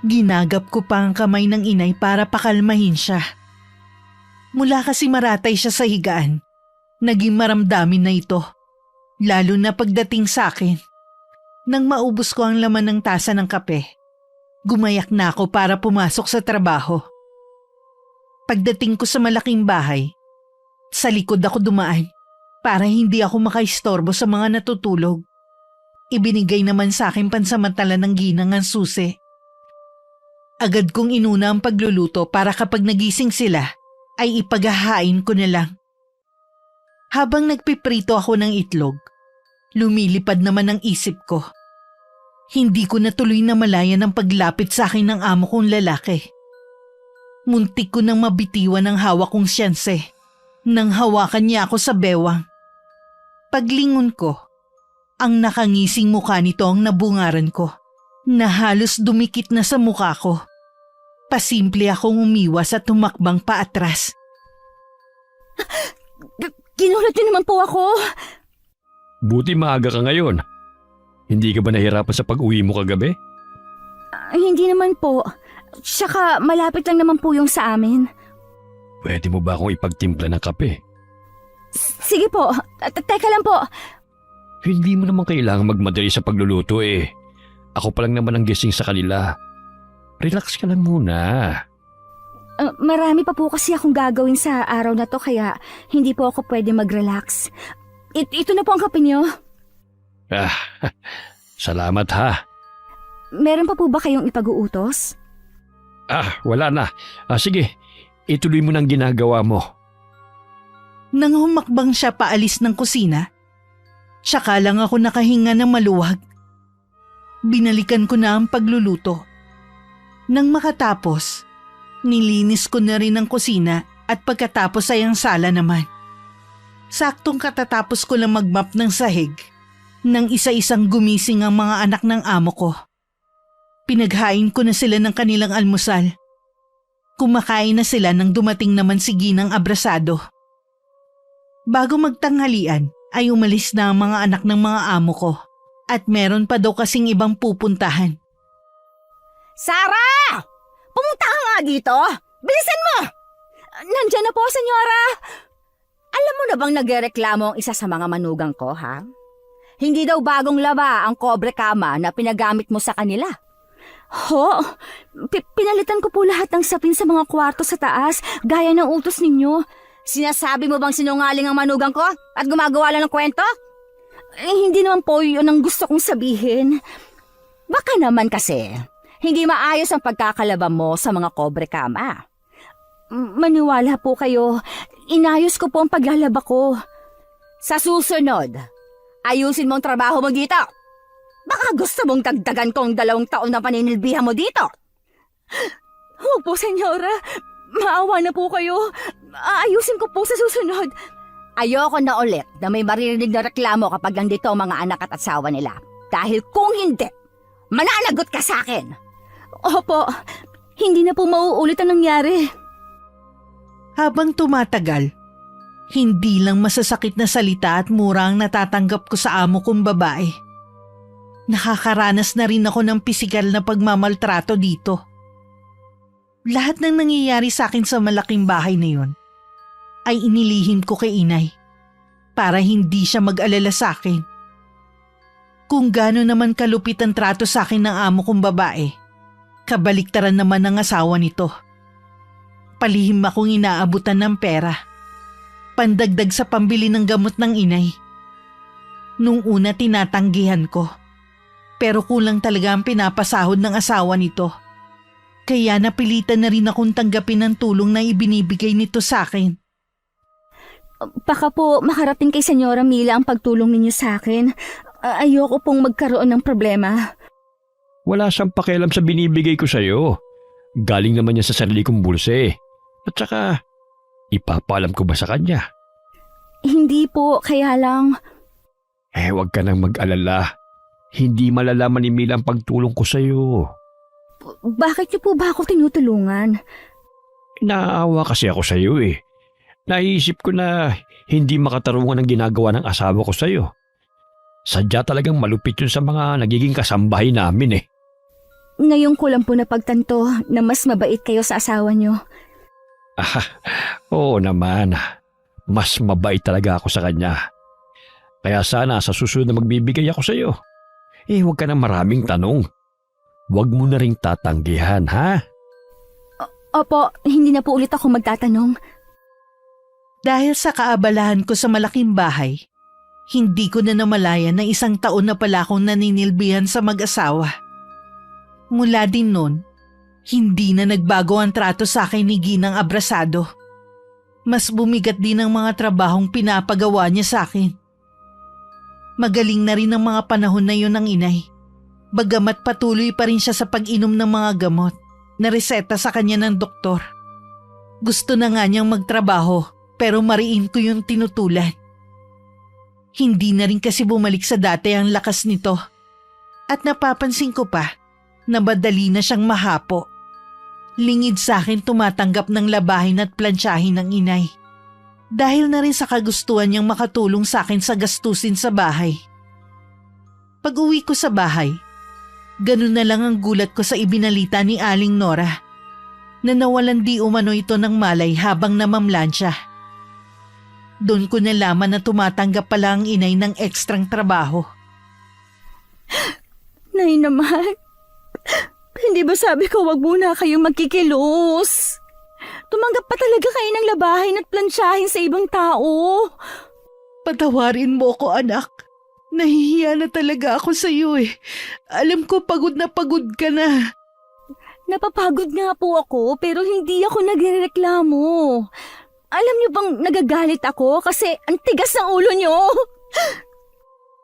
Ginagap ko pa ang kamay ng inay para pakalmahin siya. Mula kasi maratay siya sa higaan, naging maramdamin na ito. Lalo na pagdating sa akin. Nang maubos ko ang laman ng tasa ng kape, gumayak na ako para pumasok sa trabaho. Pagdating ko sa malaking bahay, sa likod ako dumaan para hindi ako makaistorbo sa mga natutulog. Ibinigay naman sa akin pansamantala ng Ginang ang susi. Agad kong inuna ang pagluluto para kapag nagising sila ay ipaghahain ko na lang. Habang nagpiprito ako ng itlog, lumilipad naman ang isip ko. Hindi ko natuloy na malayan ang paglapit sa akin ng amo kong lalaki. Muntik ko nang mabitiwan ang hawak kong siyanse nang hawakan niya ako sa bewang. Paglingon ko, ang nakangising mukha nito ang nabungaran ko, na halos dumikit na sa mukha ko. Pasimple akong umiwas at tumakbang paatras.
Ginulat niyo naman po ako.
Buti maaga ka ngayon. Hindi ka ba nahirapan sa pag-uwi mo kagabi?
Hindi naman po. Tsaka malapit lang naman po yung sa amin.
Pwede mo ba akong ipagtimpla ng kape?
Sige po. Teka lang po.
Hindi mo naman kailangan magmadali sa pagluluto eh. Ako pa lang naman ang gising sa kanila. Relax ka lang muna.
Marami pa po kasi akong gagawin sa araw na to kaya hindi po ako pwede mag-relax. Ito na po ang kape niyo.
Salamat ha.
Meron pa po ba kayong ipag-uutos?
Wala na. Sige, ituloy mo ng ginagawa mo.
Nang humakbang siya paalis ng kusina, tsaka lang ako nakahinga ng maluwag. Binalikan ko na ang pagluluto. Nang makatapos, nilinis ko na rin ang kusina at pagkatapos ay ang sala naman. Saktong katatapos ko lang magmap ng sahig nang isa-isang gumising ang mga anak ng amo ko. Pinaghain ko na sila ng kanilang almusal. Kumakain na sila nang dumating naman si Ginang Abrasado. Bago magtanghalian ay umalis na ang mga anak ng mga amo ko at meron pa daw kasing ibang pupuntahan.
Sarah! Pumunta ka nga dito! Bilisan mo! Nandiyan na po, senyora! Alam mo na bang nagreklamo ang isa sa mga manugang ko, ha? Hindi daw bagong laba ang kobre kama na pinagamit mo sa kanila. Ho, pinalitan ko po lahat ng sapin sa mga kwarto sa taas, gaya ng utos ninyo. Sinasabi mo bang sinungaling ang manugang ko at gumagawa lang ng kwento? Hindi naman po yun ang gusto kong sabihin. Baka naman kasi, hindi maayos ang pagkakalaba mo sa mga kobre kama. Maniwala po kayo, inayos ko po ang paglalaba ko. Sa susunod, ayusin mo ang trabaho mo dito. Baka gusto mong dagdagan ko ang 2 taon na paninilbihan mo dito. Huwag po, senyora. Maawa na po kayo. Ayusin ko po sa susunod. Ayoko na ulit na may maririnig na reklamo kapag nandito ang mga anak at asawa nila. Dahil kung hindi, mananagot ka sa akin. Opo, hindi na po mauulit ang nangyari.
Habang tumatagal, hindi lang masasakit na salita at mura ang natatanggap ko sa amo kong babae. Nakakaranas na rin ako ng pisikal na pagmamaltrato dito. Lahat ng nangyayari sa akin sa malaking bahay na yun ay inilihim ko kay inay para hindi siya mag-alala sa akin. Kung gaano naman kalupit ang trato sa akin ng amo kong babae, kabaliktaran naman ng asawa nito. Palihim akong inaabutan ng pera, pandagdag sa pambili ng gamot ng inay. Nung una tinatanggihan ko, pero kulang talaga ang pinapasahod ng asawa nito. Kaya napilitan na rin akong tanggapin ang tulong na ibinibigay nito sa akin.
Baka po makarating kay Senyora Mila ang pagtulong ninyo sa akin. Ayoko pong magkaroon ng problema.
Wala siyang pakialam sa binibigay ko sa'yo. Galing naman niya sa sarili kong bulse. At saka, ipapaalam ko ba sa kanya?
Hindi po, kaya lang...
Huwag ka nang mag-alala. Hindi malalaman ni Mila ang pagtulong ko sa'yo.
Bakit niyo po ba ako tinutulungan?
Naawa kasi ako sa'yo eh. Naisip ko na hindi makatarungan ang ginagawa ng asawa ko sa'yo. Sadya talagang malupit yun sa mga nagiging kasambahay namin eh.
Ngayon ko lang po napagtanto na mas mabait kayo sa asawa niyo.
Oo naman. Mas mabait talaga ako sa kanya. Kaya sana sa susunod na magbibigay ako sa'yo, huwag ka na maraming tanong. Huwag mo na ring tatanggihan, ha?
Opo, hindi na po ulit ako magtatanong.
Dahil sa kaabalahan ko sa malaking bahay, hindi ko na namalayan na 1 taon na pala akong naninilbihan sa mag-asawa. Mula din noon, hindi na nagbago ang trato sa akin ni Ginang Abrasado. Mas bumigat din ang mga trabahong pinapagawa niya sa akin. Magaling na rin ang mga panahon na yun ng inay. Bagamat patuloy pa rin siya sa pag-inom ng mga gamot na reseta sa kanya ng doktor. Gusto na nga niyang magtrabaho pero mariin ko yung tinutulan. Hindi na rin kasi bumalik sa dati ang lakas nito. At napapansin ko pa na madali na siyang mahapo. Lingid sa akin tumatanggap ng labahin at plantsahin ng inay. Dahil na rin sa kagustuhan niyang makatulong sa akin sa gastusin sa bahay. Pag uwi ko sa bahay, ganun na lang ang gulat ko sa ibinalita ni Aling Nora na nawalan di umano ito ng malay habang namamlansya. Doon ko nalaman na tumatanggap pala ang inay ng ekstrang trabaho.
Nay naman, hindi ba sabi ko wag muna kayong magkikilos? Tumanggap pa talaga kayo ng labahin at plantsahin sa ibang tao.
Patawarin mo ko, anak. Nahihiya na talaga ako sa iyo eh. Alam ko pagod na pagod ka na.
Napapagod nga po ako pero hindi ako nagrereklamo. Alam niyo bang nagagalit ako kasi ang tigas ng ulo niyo?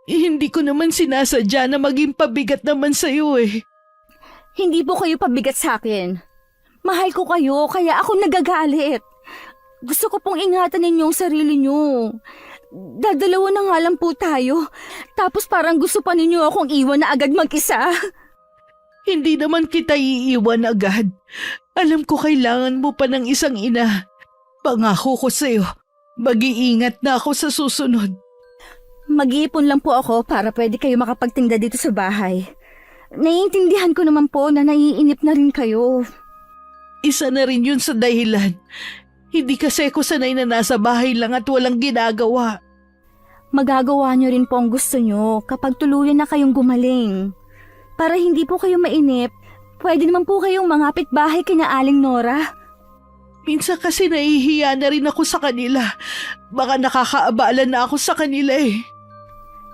Hindi ko naman sinasadya na maging pabigat naman sa iyo eh.
Hindi po kayo pabigat sa akin. Mahal ko kayo kaya ako nagagalit. Gusto ko pong ingatan ninyo ang sarili niyo. Dadalawa na nga lang po tayo. Tapos parang gusto pa ninyo akong iwan na agad mag-isa.
Hindi naman kita iiwan agad. Alam ko kailangan mo pa ng isang ina. Pangako ko sa'yo, mag-iingat na ako sa susunod.
Mag-iipon lang po ako para pwede kayo makapagtinda dito sa bahay. Naiintindihan ko naman po na naiinip na rin kayo.
Isa na rin yun sa dahilan. Hindi kasi ako sanay na nasa bahay lang at walang ginagawa.
Magagawa niyo rin po ang gusto niyo kapag tuluyan na kayong gumaling. Para hindi po kayo mainip, pwede naman po kayong mangapit bahay kina Aling Nora.
Minsan kasi nahihiya na rin ako sa kanila. Baka nakakaabala na ako sa kanila eh.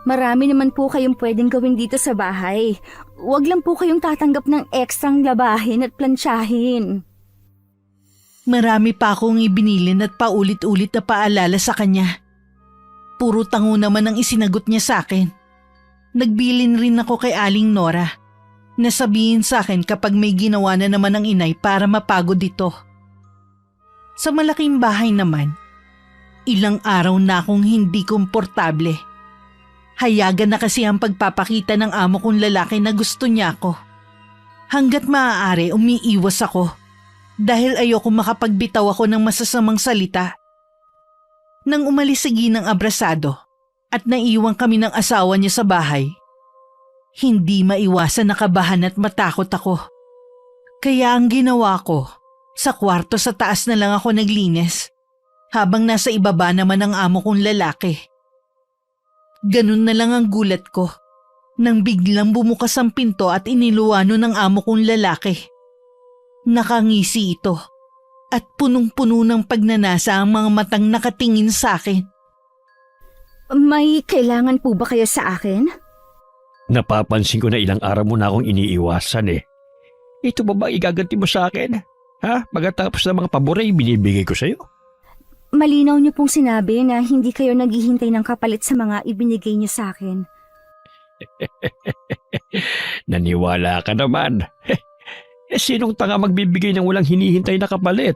Marami naman po kayong pwedeng gawin dito sa bahay. Huwag lang po kayong tatanggap ng ekstrang labahin at plantsahin.
Marami pa akong ibinilin at paulit-ulit na paalala sa kanya. Puro tango naman ang isinagot niya sa akin. Nagbilin rin ako kay Aling Nora. Nasabihin sa akin kapag may ginawa na naman ang inay para mapagod ito. Sa malaking bahay naman, ilang araw na akong hindi komportable. Hayagan na kasi ang pagpapakita ng amo kong lalaki na gusto niya ako. Hanggat maaari umiiwas ako dahil ayoko makapagbitaw ako ng masasamang salita. Nang umalis si Ginang Abrasado at naiwan kami ng asawa niya sa bahay, hindi maiwasan nakabahan at matakot ako. Kaya ang ginawa ko, sa kwarto sa taas na lang ako naglinis habang nasa ibaba naman ang amo kong lalaki. Ganun na lang ang gulat ko nang biglang bumukas ang pinto at iniluwano ng amo kong lalaki. Nakangisi ito at punong-puno ng pagnanasa ang mga matang nakatingin sa akin.
May kailangan po ba kayo sa akin?
Napapansin ko na ilang araw mo na akong iniiwasan eh. Ito ba ba igaganti mo sa akin? Ha? Pagkatapos ng mga pabor ay binibigay ko sa'yo?
Malinaw niyo pong sinabi na hindi kayo naghihintay ng kapalit sa mga ibinigay niyo sa akin.
Naniwala ka naman. Sinong tanga magbibigay ng walang hinihintay na kapalit?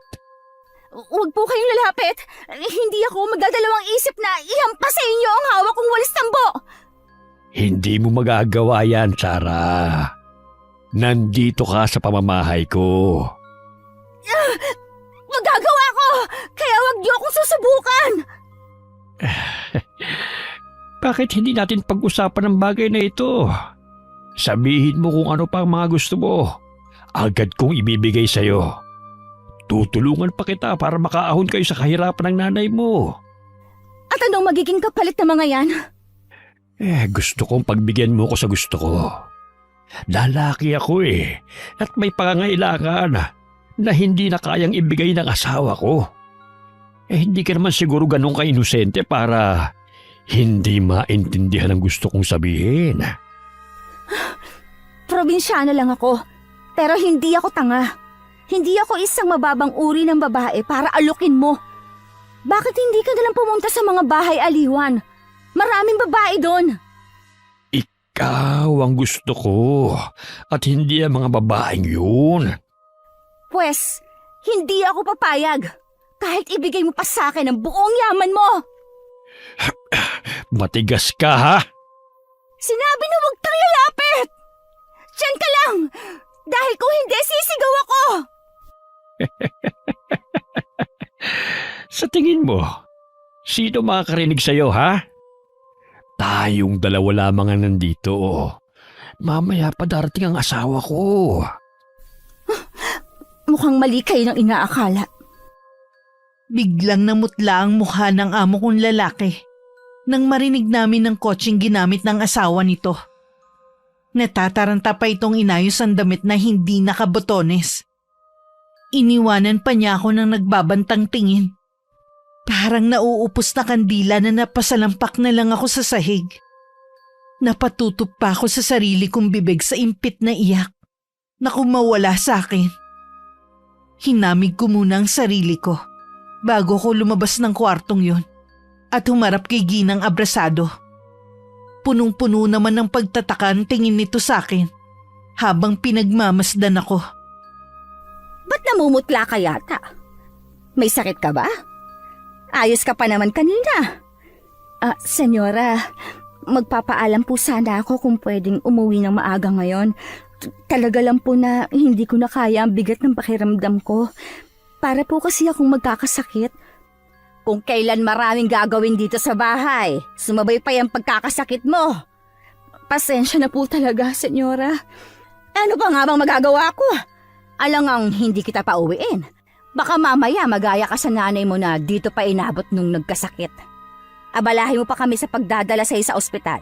Huwag po kayong lalapit. Hindi ako magdadalawang isip na ihampas sa inyo ang hawak kong walis tambo.
Hindi mo magagawa yan, Sarah. Nandito ka sa pamamahay ko.
Magagawa ko! Kaya wag niyo akong susubukan!
Bakit hindi natin pag-usapan ang bagay na ito? Sabihin mo kung ano pa ang mga gusto mo. Agad kong ibibigay sa'yo. Tutulungan pa kita para makaahon kayo sa kahirapan ng nanay mo.
At anong magiging kapalit ng mga yan?
Gusto kong pagbigyan mo ko sa gusto ko. Lalaki ako at may pangangailangan na hindi na kayang ibigay ng asawa ko. Hindi ka naman siguro ganun ka-inosente para hindi maintindihan ang gusto kong sabihin.
Probinsyano lang ako, pero hindi ako tanga. Hindi ako isang mababang uri ng babae para alukin mo. Bakit hindi ka nalang pumunta sa mga bahay aliwan? Maraming babae doon.
Ikaw ang gusto ko at hindi ang mga babaeng yun.
Pwes, hindi ako papayag. Kahit ibigay mo pa sa akin ang buong yaman mo.
Matigas ka, ha?
Sinabi na huwag kang lalapit! Diyan ka lang! Dahil kung hindi, sisigaw ako!
Sa tingin mo, sino makakarinig sa'yo, ha? Tayong dalawa lamang ang nandito. Mamaya pa darating ang asawa ko.
Mukhang mali kayo ng inaakala.
Biglang namutla ang mukha ng amo kong lalaki nang marinig namin ng kotseng ginamit ng asawa nito. Natataranta pa itong inayos ang damit na hindi nakabotones. Iniwanan pa niya ako ng nagbabantang tingin. Parang nauupos na kandila na napasalampak na lang ako sa sahig. Napatutup pa ako sa sarili kong bibig sa impit na iyak na kumawala sa akin. Hinamig ko muna ang sarili ko bago ko lumabas ng kwartong yon at humarap kay Ginang Abrasado. Punong-puno naman ng pagtataka ang tingin nito sa akin habang pinagmamasdan ako.
Ba't namumutla ka yata? May sakit ka ba? Ayos ka pa naman kanina. Senyora, magpapaalam po sana ako kung pwedeng umuwi ng maaga ngayon. Talaga lang po na hindi ko na kaya ang bigat ng pakiramdam ko. Para po kasi akong magkakasakit. Kung kailan maraming gagawin dito sa bahay, sumabay pa yung pagkakasakit mo. Pasensya na po talaga, senyora. Ano pa nga bang magagawa ko? Alangang hindi kita pauwiin. Baka mamaya magaya ka sa nanay mo na dito pa inabot nung nagkasakit. Abalahin mo pa kami sa pagdadala sa ospital.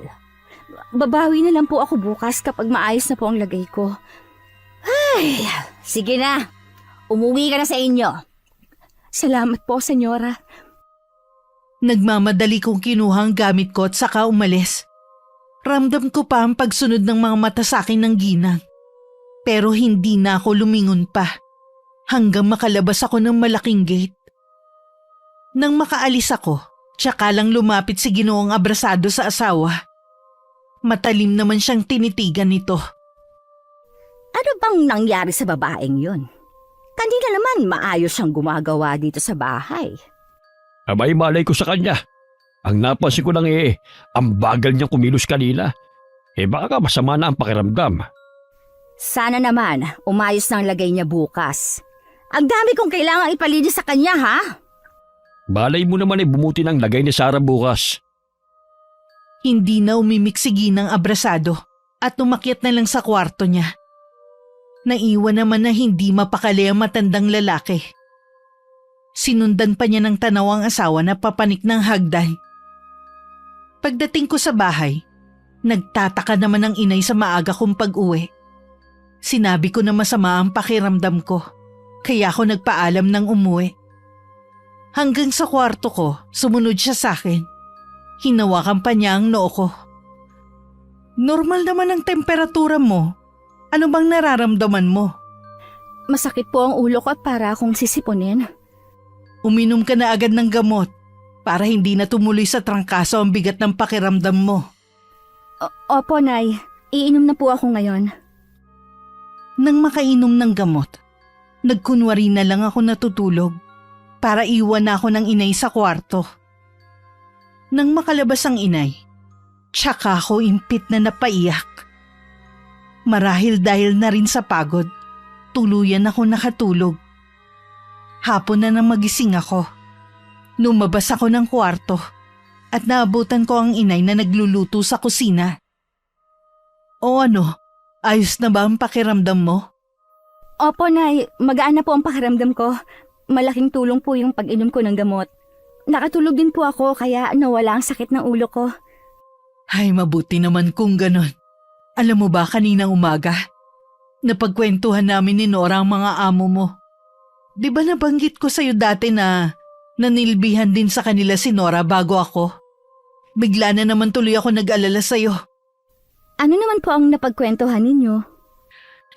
Babawi na lang po ako bukas kapag maayos na po ang lagay ko. Ay, sige na. Umuwi ka na sa inyo. Salamat po, senyora.
Nagmamadali kong kinuha ang gamit ko at saka umalis. Ramdam ko pa ang pagsunod ng mga mata sa akin ng Ginang. Pero hindi na ako lumingon pa hanggang makalabas ako ng malaking gate. Nang makaalis ako, tsaka lang lumapit si Ginoong Abrasado sa asawa. Matalim naman siyang tinitigan nito.
Ano bang nangyari sa babaeng yun? Kanina naman maayos siyang gumagawa dito sa bahay.
Abay, malay ko sa kanya. Ang napansin ko lang ang bagal niyang kumilos kanina. Baka masama na ang pakiramdam.
Sana naman umayos na ang lagay niya bukas. Ang dami kong kailangang ipalinis sa kanya, ha?
Balay mo naman bumuti ng lagay ni Sarah bukas.
Hindi na umimik si Ginang Abrasado at umakyat na lang sa kwarto niya. Naiwan naman na hindi mapakali ang matandang lalaki. Sinundan pa niya ng tanaw ang asawa na papanik ng hagdan. Pagdating ko sa bahay, nagtataka naman ang inay sa maaga kong pag-uwi. Sinabi ko na masama ang pakiramdam ko, kaya ako nagpaalam ng umuwi. Hanggang sa kwarto ko, sumunod siya sa akin. Hinawakan pa niya ang noo ko. Normal naman ang temperatura mo. Ano bang nararamdaman mo?
Masakit po ang ulo ko at para akong sisipunin.
Uminom ka na agad ng gamot para hindi na tumuloy sa trangkaso ang bigat ng pakiramdam mo.
Opo, Nay. Iinom na po ako ngayon.
Nang makainom ng gamot, nagkunwari na lang ako natutulog para iwan na ako ng inay sa kwarto. Nang makalabas ang inay, tsaka ako impit na napaiyak. Marahil dahil na rin sa pagod, tuluyan ako nakatulog. Hapon na nang magising ako. Lumabas ako ng kwarto at naabutan ko ang inay na nagluluto sa kusina. O ano, ayos na ba ang pakiramdam mo?
Opo, Nay. Magaan na po ang pakiramdam ko. Malaking tulong po yung pag-inom ko ng gamot. Nakatulog din po ako kaya nawala ang sakit ng ulo ko.
Ay, mabuti naman kung ganon. Alam mo ba kaninang umaga? Napagkwentuhan namin ni Nora ang mga amo mo. Di ba nabanggit ko sa'yo dati na nanilbihan din sa kanila si Nora bago ako? Bigla na naman tuloy ako nag-alala sa'yo.
Ano naman po ang napagkwentuhan ninyo?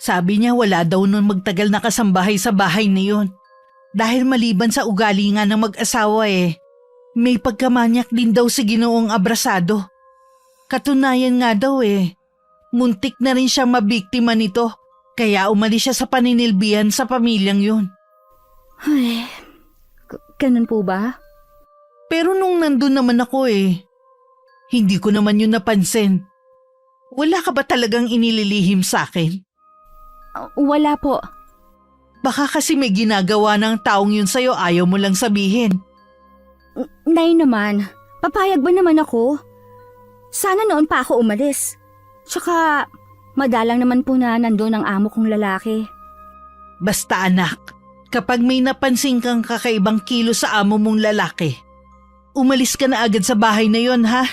Sabi niya wala daw nun magtagal na kasambahay sa bahay na yun. Dahil maliban sa ugali nga ng mag-asawa may pagkamanyak din daw si Ginoong Abrasado. Katunayan nga daw muntik na rin siya mabiktima nito. Kaya umalis siya sa paninilbihan sa pamilyang yun.
Ay, Ganun po ba?
Pero nung nandun naman ako hindi ko naman yun napansin. Wala ka ba talagang inililihim sa akin?
Wala po.
Baka kasi may ginagawa ng taong yun sa'yo, ayaw mo lang sabihin.
Nay naman, papayag ba naman ako? Sana noon pa ako umalis. Tsaka, madalang naman po na nandun ang amo kong lalaki.
Basta anak, kapag may napansin kang kakaibang kilo sa amo mong lalaki, umalis ka na agad sa bahay na yon, ha?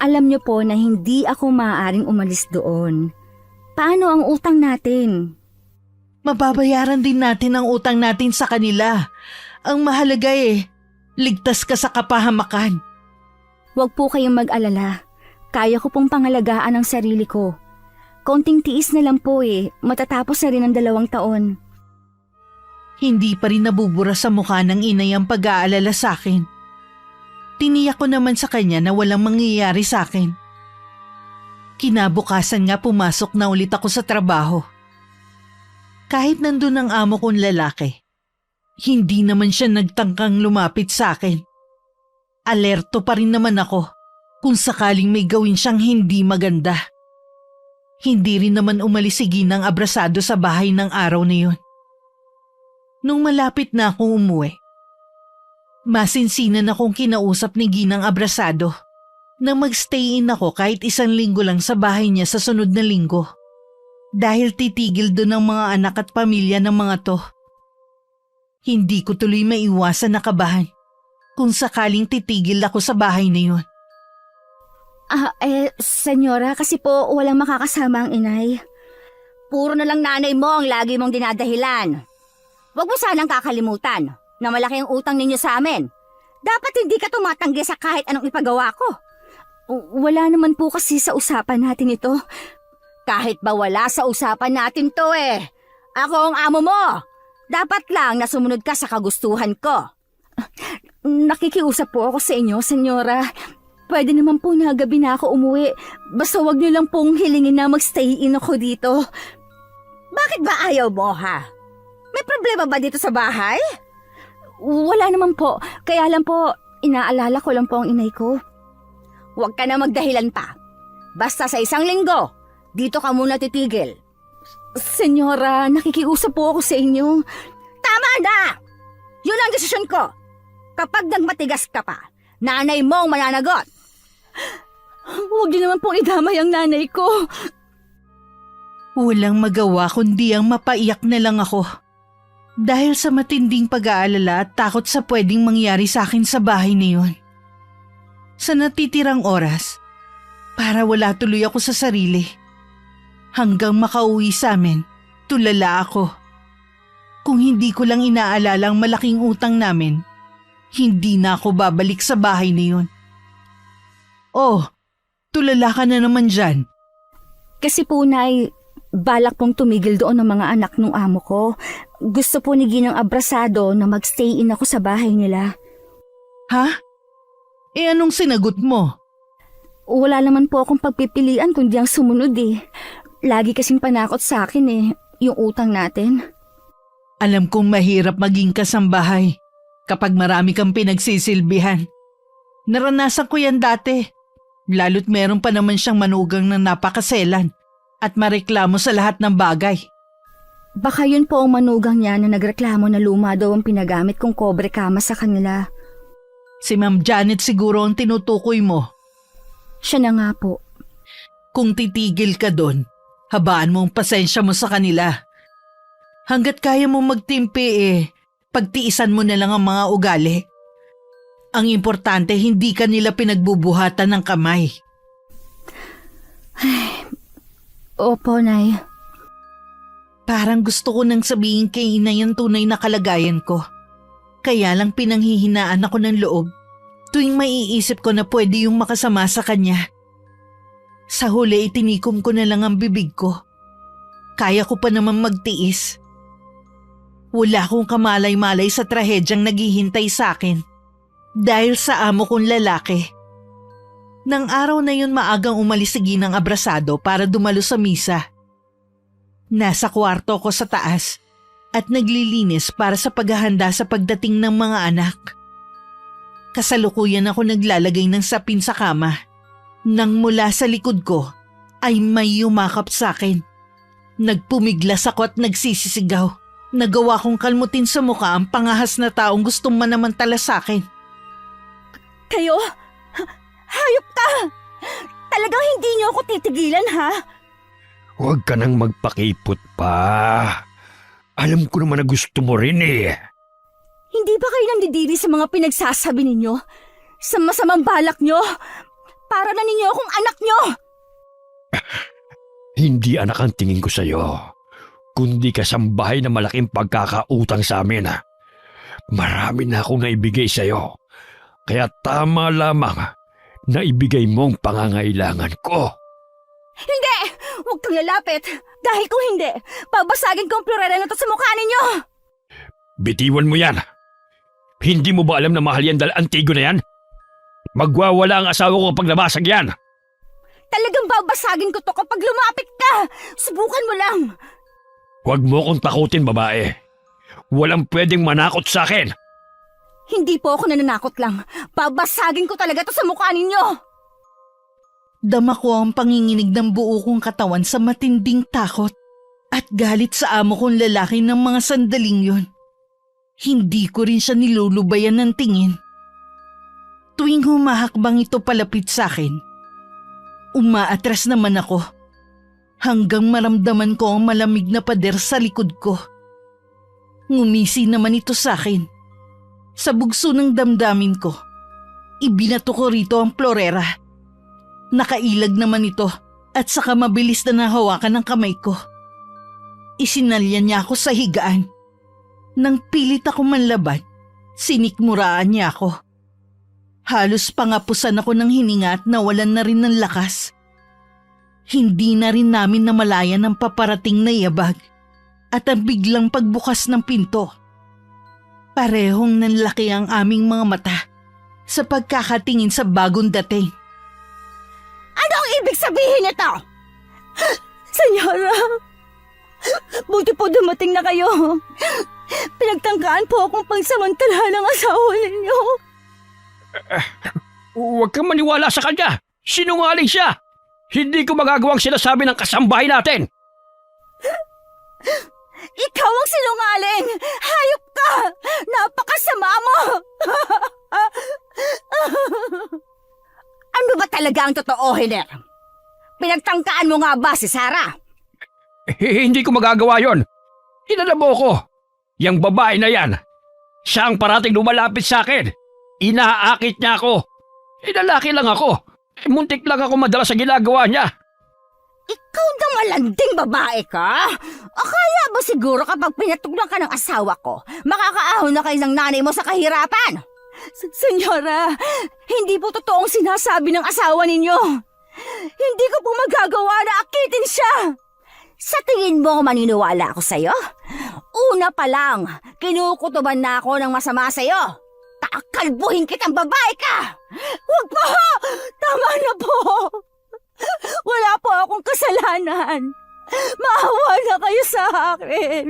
Alam niyo po na hindi ako maaaring umalis doon. Paano ang utang natin?
Mababayaran din natin ang utang natin sa kanila. Ang mahalaga ligtas ka sa kapahamakan.
Huwag po kayong mag-alala. Kaya ko pong pangalagaan ang sarili ko. Konting tiis na lang po matatapos na rin ang 2 taon.
Hindi pa rin nabubura sa mukha ng inay ang pag-aalala sa akin. Tiniyak ko naman sa kanya na walang mangyayari sa akin. Kinabukasan nga pumasok na ulit ako sa trabaho. Kahit nandun ang amo kong lalaki, hindi naman siya nagtangkang lumapit sa akin. Alerto pa rin naman ako kung sakaling may gawin siyang hindi maganda. Hindi rin naman umalis si Ginang abrasado sa bahay ng araw na yun. Nung malapit na akong umuwi, masinsinan akong kinausap ni Ginang abrasado na magstay in ako kahit 1 linggo lang sa bahay niya sa sunod na linggo. Dahil titigil doon ang mga anak at pamilya ng mga to. Hindi ko tuloy maiwasan na kabahan kung sakaling titigil ako sa bahay na yun.
Senyora, kasi po walang makakasama ang inay. Puro na lang nanay mo ang lagi mong dinadahilan. Huwag mo sanang kakalimutan na malaki ang utang ninyo sa amin. Dapat hindi ka tumatanggi sa kahit anong ipagawa ko. Wala naman po kasi sa usapan natin ito. Kahit ba wala sa usapan natin to Ako ang amo mo. Dapat lang na sumunod ka sa kagustuhan ko. Nakikiusap po ako sa inyo, senyora. Pwede naman po na gabi na ako umuwi. Basta wag niyo lang pong hilingin na magstay in ako dito. Bakit ba ayaw mo, ha? May problema ba dito sa bahay? Wala naman po. Kaya lang po, inaalala ko lang po ang inay ko. Huwag ka na magdahilan pa. Basta sa 1 linggo, dito ka muna titigil. Senyora, nakikiusap po ako sa inyo. Tama na! Yun ang desisyon ko. Kapag nagmatigas ka pa, nanay mo ang mananagot. Huwag niyo naman pong idamay ang nanay ko.
Walang magawa kundi ang mapaiyak na lang ako. Dahil sa matinding pag-aalala at takot sa pwedeng mangyari sa akin sa bahay na yun. Sa natitirang oras, para wala tuloy ako sa sarili. Hanggang makauwi sa amin, tulala ako. Kung hindi ko lang inaalala ang malaking utang namin, hindi na ako babalik sa bahay na yun. Oh, tulala ka na naman dyan.
Kasi po, Nay, balak pong tumigil doon ng mga anak ng amo ko. Gusto po ni Ginang abrasado na magstay in ako sa bahay nila.
Ha? Anong sinagot mo?
Wala naman po akong pagpipilian kundi ang sumunod Lagi kasing panakot sa akin yung utang natin.
Alam kong mahirap maging kasambahay kapag marami kang pinagsisilbihan. Naranasan ko yan dati. Lalo't meron pa naman siyang manugang na napakaselan at mareklamo sa lahat ng bagay.
Baka yun po ang manugang niya na nagreklamo na luma daw ang pinagamit kong kobre kama sa kanila.
Si Ma'am Janet siguro ang tinutukoy mo.
Siya na nga po.
Kung titigil ka doon, habaan mo ang pasensya mo sa kanila. Hanggat kaya mo magtimpi pagtiisan mo na lang ang mga ugali. Ang importante hindi ka nila pinagbubuhatan ng kamay.
Opo, Nay.
Parang gusto ko nang sabihin kay inay ang tunay na kalagayan ko. Kaya lang pinanghihinaan ako ng loob tuwing maiisip ko na pwede yung makasama sa kanya. Sa huli itinikom ko na lang ang bibig ko. Kaya ko pa naman magtiis. Wala akong kamalay-malay sa trahedyang naghihintay sa akin dahil sa amo kong lalaki. Nang araw na yun maagang umalis si Ginang abrasado para dumalo sa misa. Nasa kwarto ko sa taas at naglilinis para sa paghahanda sa pagdating ng mga anak. Kasalukuyan ako naglalagay ng sapin sa kama nang mula sa likod ko ay may yumakap sa akin. Nagpumiglas ako at nagsisisigaw. Nagawa kong kalmutin sa mukha ang pangahas na taong gustong manamantala sa akin.
Kayo? Hayop ka! Talagang hindi niyo ako titigilan, ha?
Huwag ka nang magpakipot pa. Alam ko naman na gusto mo rin eh.
Hindi ba kayo nandidiri sa mga pinagsasabi ninyo? Sa masamang balak nyo? Para na ninyo akong anak nyo!
Hindi anak ang tingin ko sa'yo, kundi kasambahay na malaking pagkakautang sa amin. Marami na akong naibigay sa'yo, kaya tama lamang na ibigay mong pangangailangan ko.
Hindi! Huwag kang lalapit! Dahil kung hindi, babasagin ko ang plorera na to sa mukha ninyo!
Bitiwan mo yan! Hindi mo ba alam na mahal yan dahil antigo na yan? Magwawala ang asawa ko kapag nabasag yan!
Talagang babasagin ko to kapag lumapit ka! Subukan mo lang!
Huwag mo akong takutin, babae. Walang pwedeng manakot sa akin.
Hindi po ako nananakot lang. Babasagin ko talaga to sa mukha ninyo!
Dama ko ang panginginig ng buo kong katawan sa matinding takot at galit sa amo kong lalaki ng mga sandaling yon. Hindi ko rin siya nilulubayan ng tingin. Tuwing humahakbang ito palapit sa akin, umaatras naman ako hanggang maramdaman ko ang malamig na pader sa likod ko. Ngumisi naman ito sa akin. Sa bugso ng damdamin ko, ibinato ko rito ang plorera. Nakailag naman ito at saka mabilis na nahawakan ng kamay ko. Isinalya niya ako sa higaan. Nang pilit ako manlabad, sinikmuraan niya ako. Halos pangapusan ako ng hininga at nawalan na rin ng lakas. Hindi na rin namin namalayan ang paparating na yabag at ang biglang pagbukas ng pinto. Parehong nanlaki ang aming mga mata sa pagkakatingin sa bagong dating.
Ano ang ibig sabihin nito? Senyora, buti po dumating na kayo. Pinagtangkaan po akong pagsamantalahan ng asawa ninyo.
Huwag kang maniwala sa kanya. Sinungaling siya. Hindi ko magagawang sinasabi ng kasambahay natin.
Ikaw ang sinungaling! Hayop ka! Napakasama mo! Ano ba talaga ang totoo, Hiner? Pinagtangkaan mo nga ba si Sarah?
Hindi ko magagawa yon. Kilala mo ko. Yang babae na yan. Siya ang parating lumalapit sa akin. Inaakit niya ako. Lalaki lang ako. Muntik lang ako madala sa ginagawa niya.
Ikaw na malanding babae ka? Akala ba siguro kapag pinatugnan ka ng asawa ko, makakaahon na kayo ng nanay mo sa kahirapan? Senyora, hindi po totoong sinasabi ng asawa ninyo. Hindi ko po magagawa na akitin siya. Sa tingin mo maniniwala ako sa'yo? Una pa lang, kinukutuban na ako ng masama sa'yo. Kakalbuhin kitang babae ka! Huwag po! Tama na po! Wala po akong kasalanan. Maawa na kayo sa akin.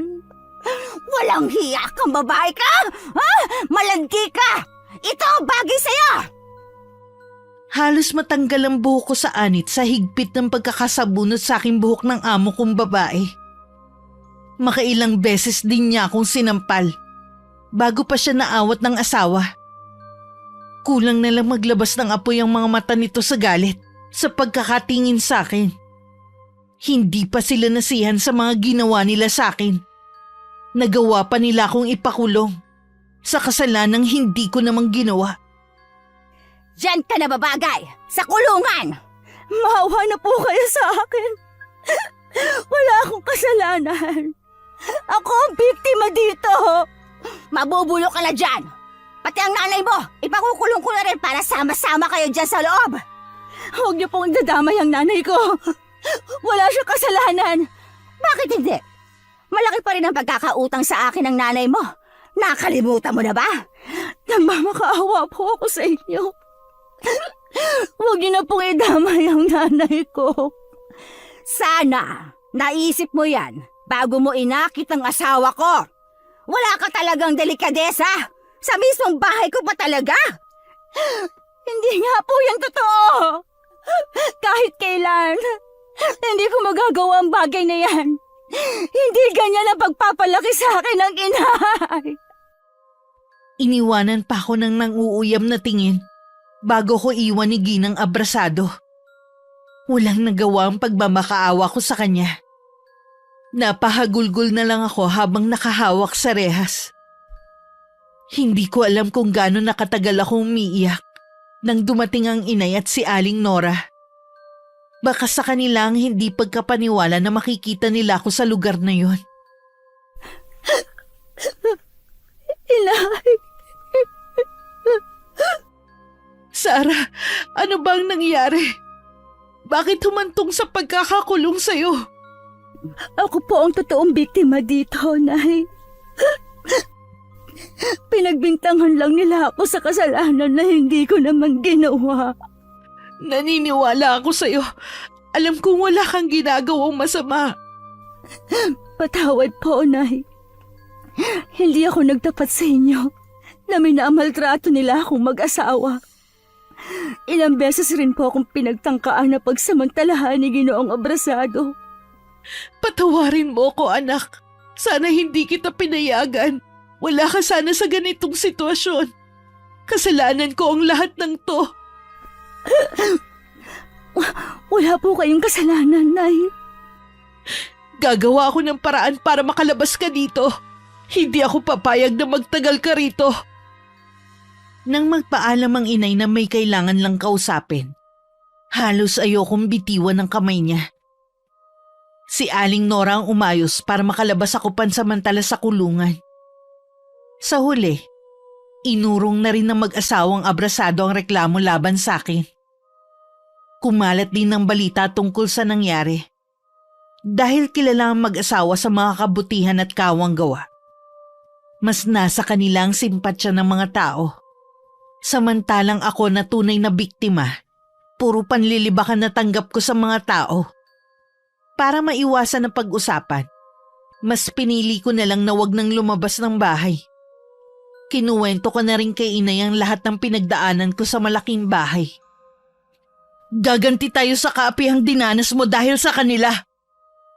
Walang hiya kang babae ka? Ha? Malandi ka! Ito ang bagay sa'yo!
Halos matanggal ang buhok ko sa anit sa higpit ng pagkakasabunot sa aking buhok ng amo kong babae. Makailang beses din niya akong sinampal bago pa siya naawat ng asawa. Kulang na lang maglabas ng apoy ang mga mata nito sa galit sa pagkakatingin sa akin. Hindi pa sila nasihan sa mga ginawa nila sa akin. Nagawa pa nila akong ipakulong sa kasalanang hindi ko namang ginawa.
Diyan ka na babagay! Sa kulungan! Maawa na po kayo sa akin. Wala akong kasalanan. Ako ang biktima dito. Mabubulo ka na dyan. Pati ang nanay mo, ipakukulong ko na rin para sama-sama kayo dyan sa loob. Huwag niyo pong dadamay ang nanay ko. Wala siya kasalanan. Bakit hindi? Malaki pa rin ang pagkakautang sa akin ng nanay mo. Nakalimutan mo na ba? Nagmamakaawa po ako sa inyo. Huwag niyo na pong idamay ang nanay ko. Sana, naisip mo yan bago mo inakit ang asawa ko. Wala ka talagang delikadesa. Sa mismong bahay ko pa talaga. Hindi nga po yan totoo. Kahit kailan, hindi ko magagawa ang bagay na yan. Hindi ganyan ang pagpapalaki sa akin ng inay.
Iniwanan pa ako ng nanguuyam na tingin bago ko iwan ni Ginang abrasado. Walang nagawa ang pagmamakaawa ko sa kanya. Napahagulgol na lang ako habang nakahawak sa rehas. Hindi ko alam kung gaano nakatagal akong umiiyak nang dumating ang inay at si Aling Nora. Baka sa kanila ang hindi pagkapaniwala na makikita nila ako sa lugar na yon.
Inay.
Sarah, ano bang nangyari? Bakit humantong sa pagkakakulong sa'yo?
Ako po ang totoong biktima dito, Nay. Pinagbintangan lang nila ako sa kasalanan na hindi ko naman ginawa.
Naniniwala ako sa'yo. Alam kong wala kang ginagawang masama.
Patawad po, Nay. Hindi ako nagtapat sa inyo na minamaltrato nila akong mag-asawa. Ilang beses rin po akong pinagtangkaan na pagsamantalahan ni Ginoong Abrasado.
Patawarin mo ko, anak. Sana hindi kita pinayagan. Wala ka sana sa ganitong sitwasyon. Kasalanan ko ang lahat ng to.
Wala po kayong kasalanan, Nay.
Gagawa ako ng paraan para makalabas ka dito. Hindi ako papayag na magtagal ka rito. Nang magpaalam ang inay na may kailangan lang kausapin, halos ayokong bitiwan ng kamay niya. Si Aling Nora ang umayos para makalabas ako pansamantala sa kulungan. Sa huli, inurong na rin ng mag-asawang abrasado ang reklamo laban sa akin. Kumalat din ng balita tungkol sa nangyari. Dahil kilala ang mag-asawa sa mga kabutihan at kawang gawa, mas nasa kanila ang simpatsya ng mga tao. Samantalang ako na tunay na biktima, puro panlilibakan na tanggap ko sa mga tao. Para maiwasan ang pag-usapan, mas pinili ko na lang na wag nang lumabas ng bahay. Kinuwento ko na rin kay inay ang lahat ng pinagdaanan ko sa malaking bahay. Gaganti tayo sa kaapihang dinanas mo dahil sa kanila.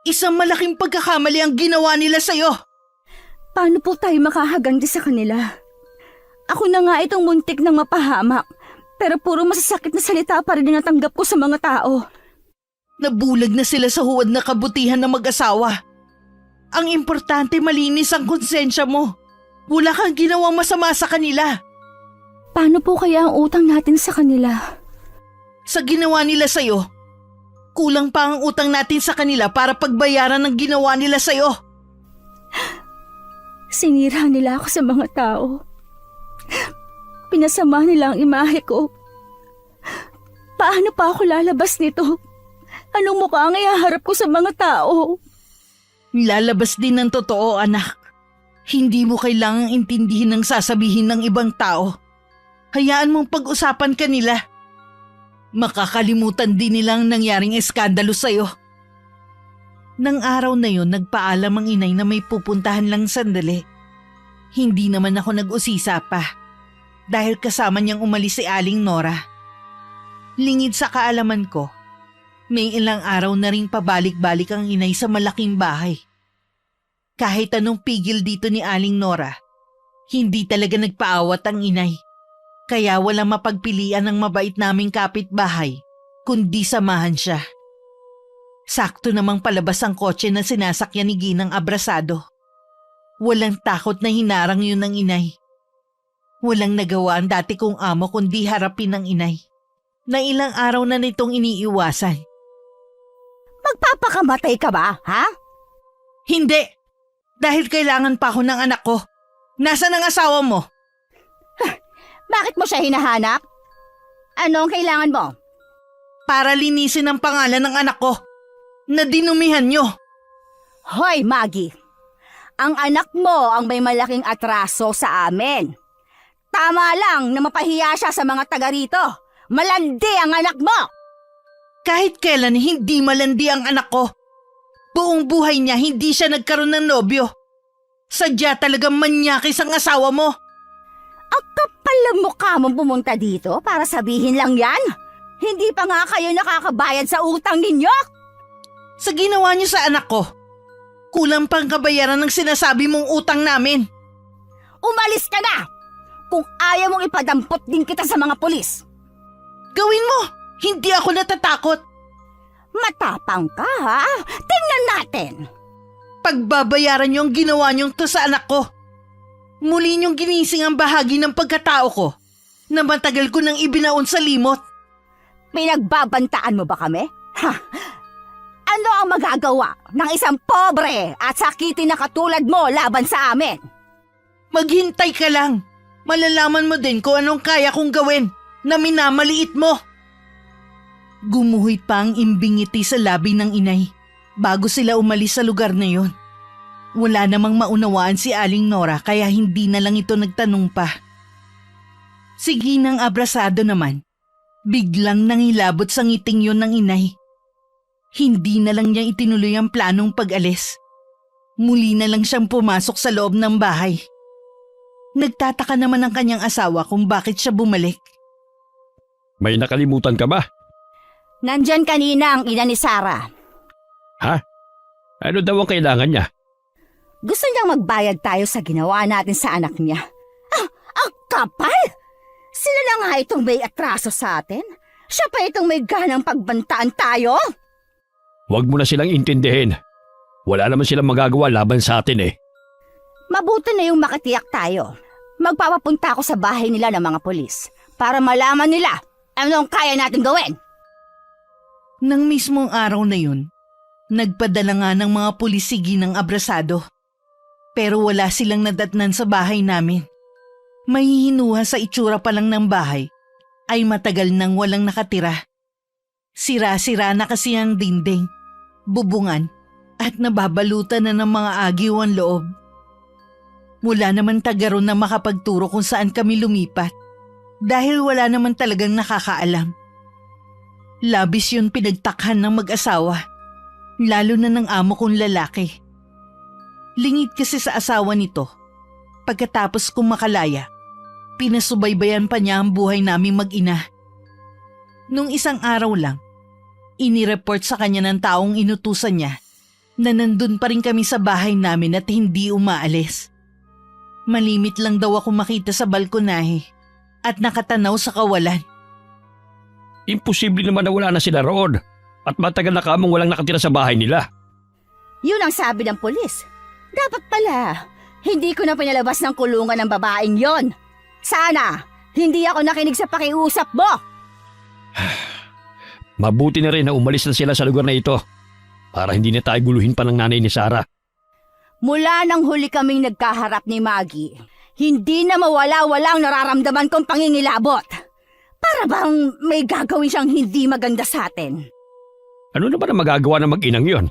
Isang malaking pagkakamali ang ginawa nila sa'yo.
Paano po tayo makahaganti sa kanila? Ako na nga itong muntik ng mapahamak, pero puro masasakit na salita pa rin natanggap ko sa mga tao.
Nabulag na sila sa huwad na kabutihan ng mag-asawa. Ang importante malinis ang konsensya mo. Wala kang ginawang masama sa kanila.
Paano po kaya ang utang natin sa kanila?
Sa ginawa nila sa'yo, kulang pa ang utang natin sa kanila para pagbayaran ng ginawa nila sa'yo.
Sinira nila ako sa mga tao. Pinasama nila ang imahe ko. Paano pa ako lalabas nito? Anong mukha ang ihaharap ko sa mga tao?
Lalabas din ng totoo, anak. Hindi mo kailangang intindihin ang sasabihin ng ibang tao. Hayaan mong pag-usapan ka nila. Makakalimutan din nilang nangyaring eskandalo sa'yo. Nang araw na yon, nagpaalam ang inay na may pupuntahan lang sandali. Hindi naman ako nag-usisa pa dahil kasama niyang umalis si Aling Nora. Lingid sa kaalaman ko, may ilang araw na rin pabalik-balik ang inay sa malaking bahay. Kahit anong pigil dito ni Aling Nora, hindi talaga nagpaawat ang inay. Kaya walang mapagpilian ng mabait naming kapitbahay, kundi samahan siya. Sakto namang palabas ang kotse na sinasakyan ni Ginang Abrasado. Walang takot na hinarang yun ng inay. Walang nagawa ang dati kong amo kundi harapin ng inay, na ilang araw na nitong iniiwasan.
Magpapakamatay ka ba, ha?
Hindi! Dahil kailangan pa ako ng anak ko. Nasaan ang asawa mo?
Bakit mo siya hinahanap? Ano ang kailangan mo?
Para linisin ang pangalan ng anak ko na dinumihan nyo.
Hoy, Maggie! Ang anak mo ang may malaking atraso sa amin. Tama lang na mapahiya siya sa mga taga rito. Malandi ang anak mo!
Kahit kailan hindi malandi ang anak ko. Buong buhay niya hindi siya nagkaroon ng nobyo. Sadya talagang manyakis ang asawa mo.
Ang kapal ng mukha mong pumunta dito para sabihin lang yan. Hindi pa nga kayo nakakabayad sa utang ninyo.
Sa ginawa niyo sa anak ko, kulang pang kabayaran ng sinasabi mong utang namin.
Umalis ka na! Kung ayaw mong ipadampot din kita sa mga pulis.
Gawin mo! Hindi ako natatakot.
Matapang ka, ha? Tingnan natin.
Pagbabayaran niyo ang ginawa niyong to sa anak ko. Muli niyong ginising ang bahagi ng pagkatao ko na matagal ko nang ibinaon sa limot.
Pinagbabantaan mo ba kami? Ha? Ano ang magagawa ng isang pobre at sakitin na katulad mo laban sa amin?
Maghintay ka lang. Malalaman mo din kung anong kaya kong gawin na minamaliit mo. Gumuhit pa ang imbingiti sa labi ng inay bago sila umalis sa lugar na yon. Wala namang maunawaan si Aling Nora kaya hindi na lang ito nagtanong pa. Si Ginang Abrasado naman, biglang nangilabot sa ngiting yon ng inay. Hindi na lang niya itinuloy ang planong pag-alis. Muli na lang siyang pumasok sa loob ng bahay. Nagtataka naman ang kanyang asawa kung bakit siya bumalik.
May nakalimutan ka ba?
Nandyan kanina ang ina ni Sarah.
Ha? Ano daw ang kailangan niya?
Gusto niyang magbayad tayo sa ginawa natin sa anak niya. Ang kapal! Sila na nga itong may atraso sa atin. Siya pa itong may ganang pagbantaan tayo.
Huwag mo na silang intindihin. Wala naman silang magagawa laban sa atin eh.
Mabuti na yung makatiyak tayo. Magpapapunta ako sa bahay nila ng mga pulis para malaman nila anong kaya natin gawin.
Nang mismong araw na yun, nagpadala nga ng mga pulis si Ginang Abrasado. Pero wala silang nadatnan sa bahay namin. Mahihinuha sa itsura pa lang ng bahay ay matagal nang walang nakatira. Sira-sira na kasi ang dingding, bubungan at nababalutan na ng mga agiw ang loob. Wala naman tagaron na makapagturo kung saan kami lumipat dahil wala naman talagang nakakaalam. Labis yun pinagtakhan ng mag-asawa, lalo na ng amo kong lalaki. Lingid kasi sa asawa nito. Pagkatapos kong makalaya, pinasubaybayan pa niya ang buhay naming mag-ina. Nung isang araw lang, inireport sa kanya ng taong inutusan niya na nandun pa rin kami sa bahay namin at hindi umaalis. Malimit lang daw ako makita sa balkonahe at nakatanaw sa kawalan.
Imposible naman na wala na sila roon at matagal na kamong walang nakatira sa bahay nila.
Yun ang sabi ng pulis. Dapat pala, hindi ko na pinalabas ng kulungan ng babaeng yon. Sana, hindi ako nakinig sa pakiusap mo.
Mabuti na rin na umalis na sila sa lugar na ito para hindi na tayo guluhin pa ng nanay ni Sarah.
Mula nang huli kaming nagkaharap ni Maggie, hindi na mawala-walang nararamdaman kong pangingilabot. Para bang may gagawin siyang hindi maganda sa atin.
Ano naman ang magagawa ng mag-inang yon?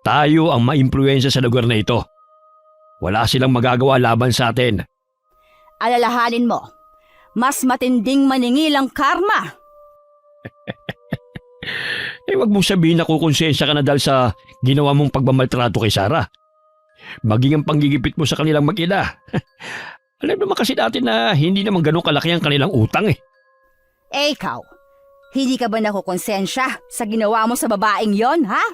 Tayo ang maimpluwensya sa lugar na ito. Wala silang magagawa laban sa atin.
Alalahanin mo, mas matinding maningil ang karma.
Wag mong sabihin na kukonsensya ka na dahil sa ginawa mong pagmamaltrato kay Sarah. Maging ang panggigipit mo sa kanilang mag-ina. Alam naman kasi natin na hindi naman ganun kalaki ang kanilang utang eh.
Ikaw, hindi ka ba nakukonsensya sa ginawa mo sa babaeng yon, ha?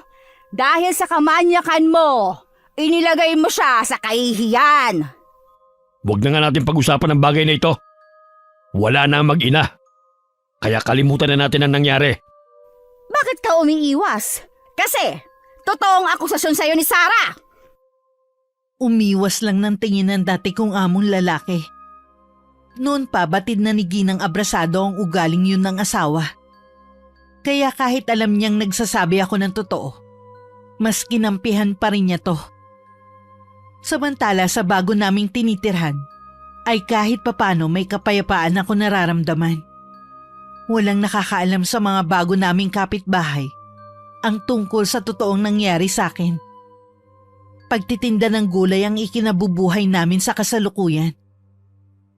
Dahil sa kamanyakan mo, inilagay mo siya sa kahihiyan.
Huwag na nga natin pag-usapan ang bagay na ito. Wala na ang mag-ina. Kaya kalimutan na natin ang nangyari.
Bakit ka umiiwas? Kasi, totoong akusasyon sa'yo ni Sarah.
Umiwas lang ng tingin ng dati kong among lalaki. Noon pa batid na ni Ginang Abrasado ang ugaling yun ng asawa. Kaya kahit alam niyang nagsasabi ako ng totoo, mas kinampihan pa rin niya to. Samantala sa bago naming tinitirhan, ay kahit papano may kapayapaan ako nararamdaman. Walang nakakaalam sa mga bago naming kapitbahay ang tungkol sa totoong nangyari sa akin. Pagtitinda ng gulay ang ikinabubuhay namin sa kasalukuyan.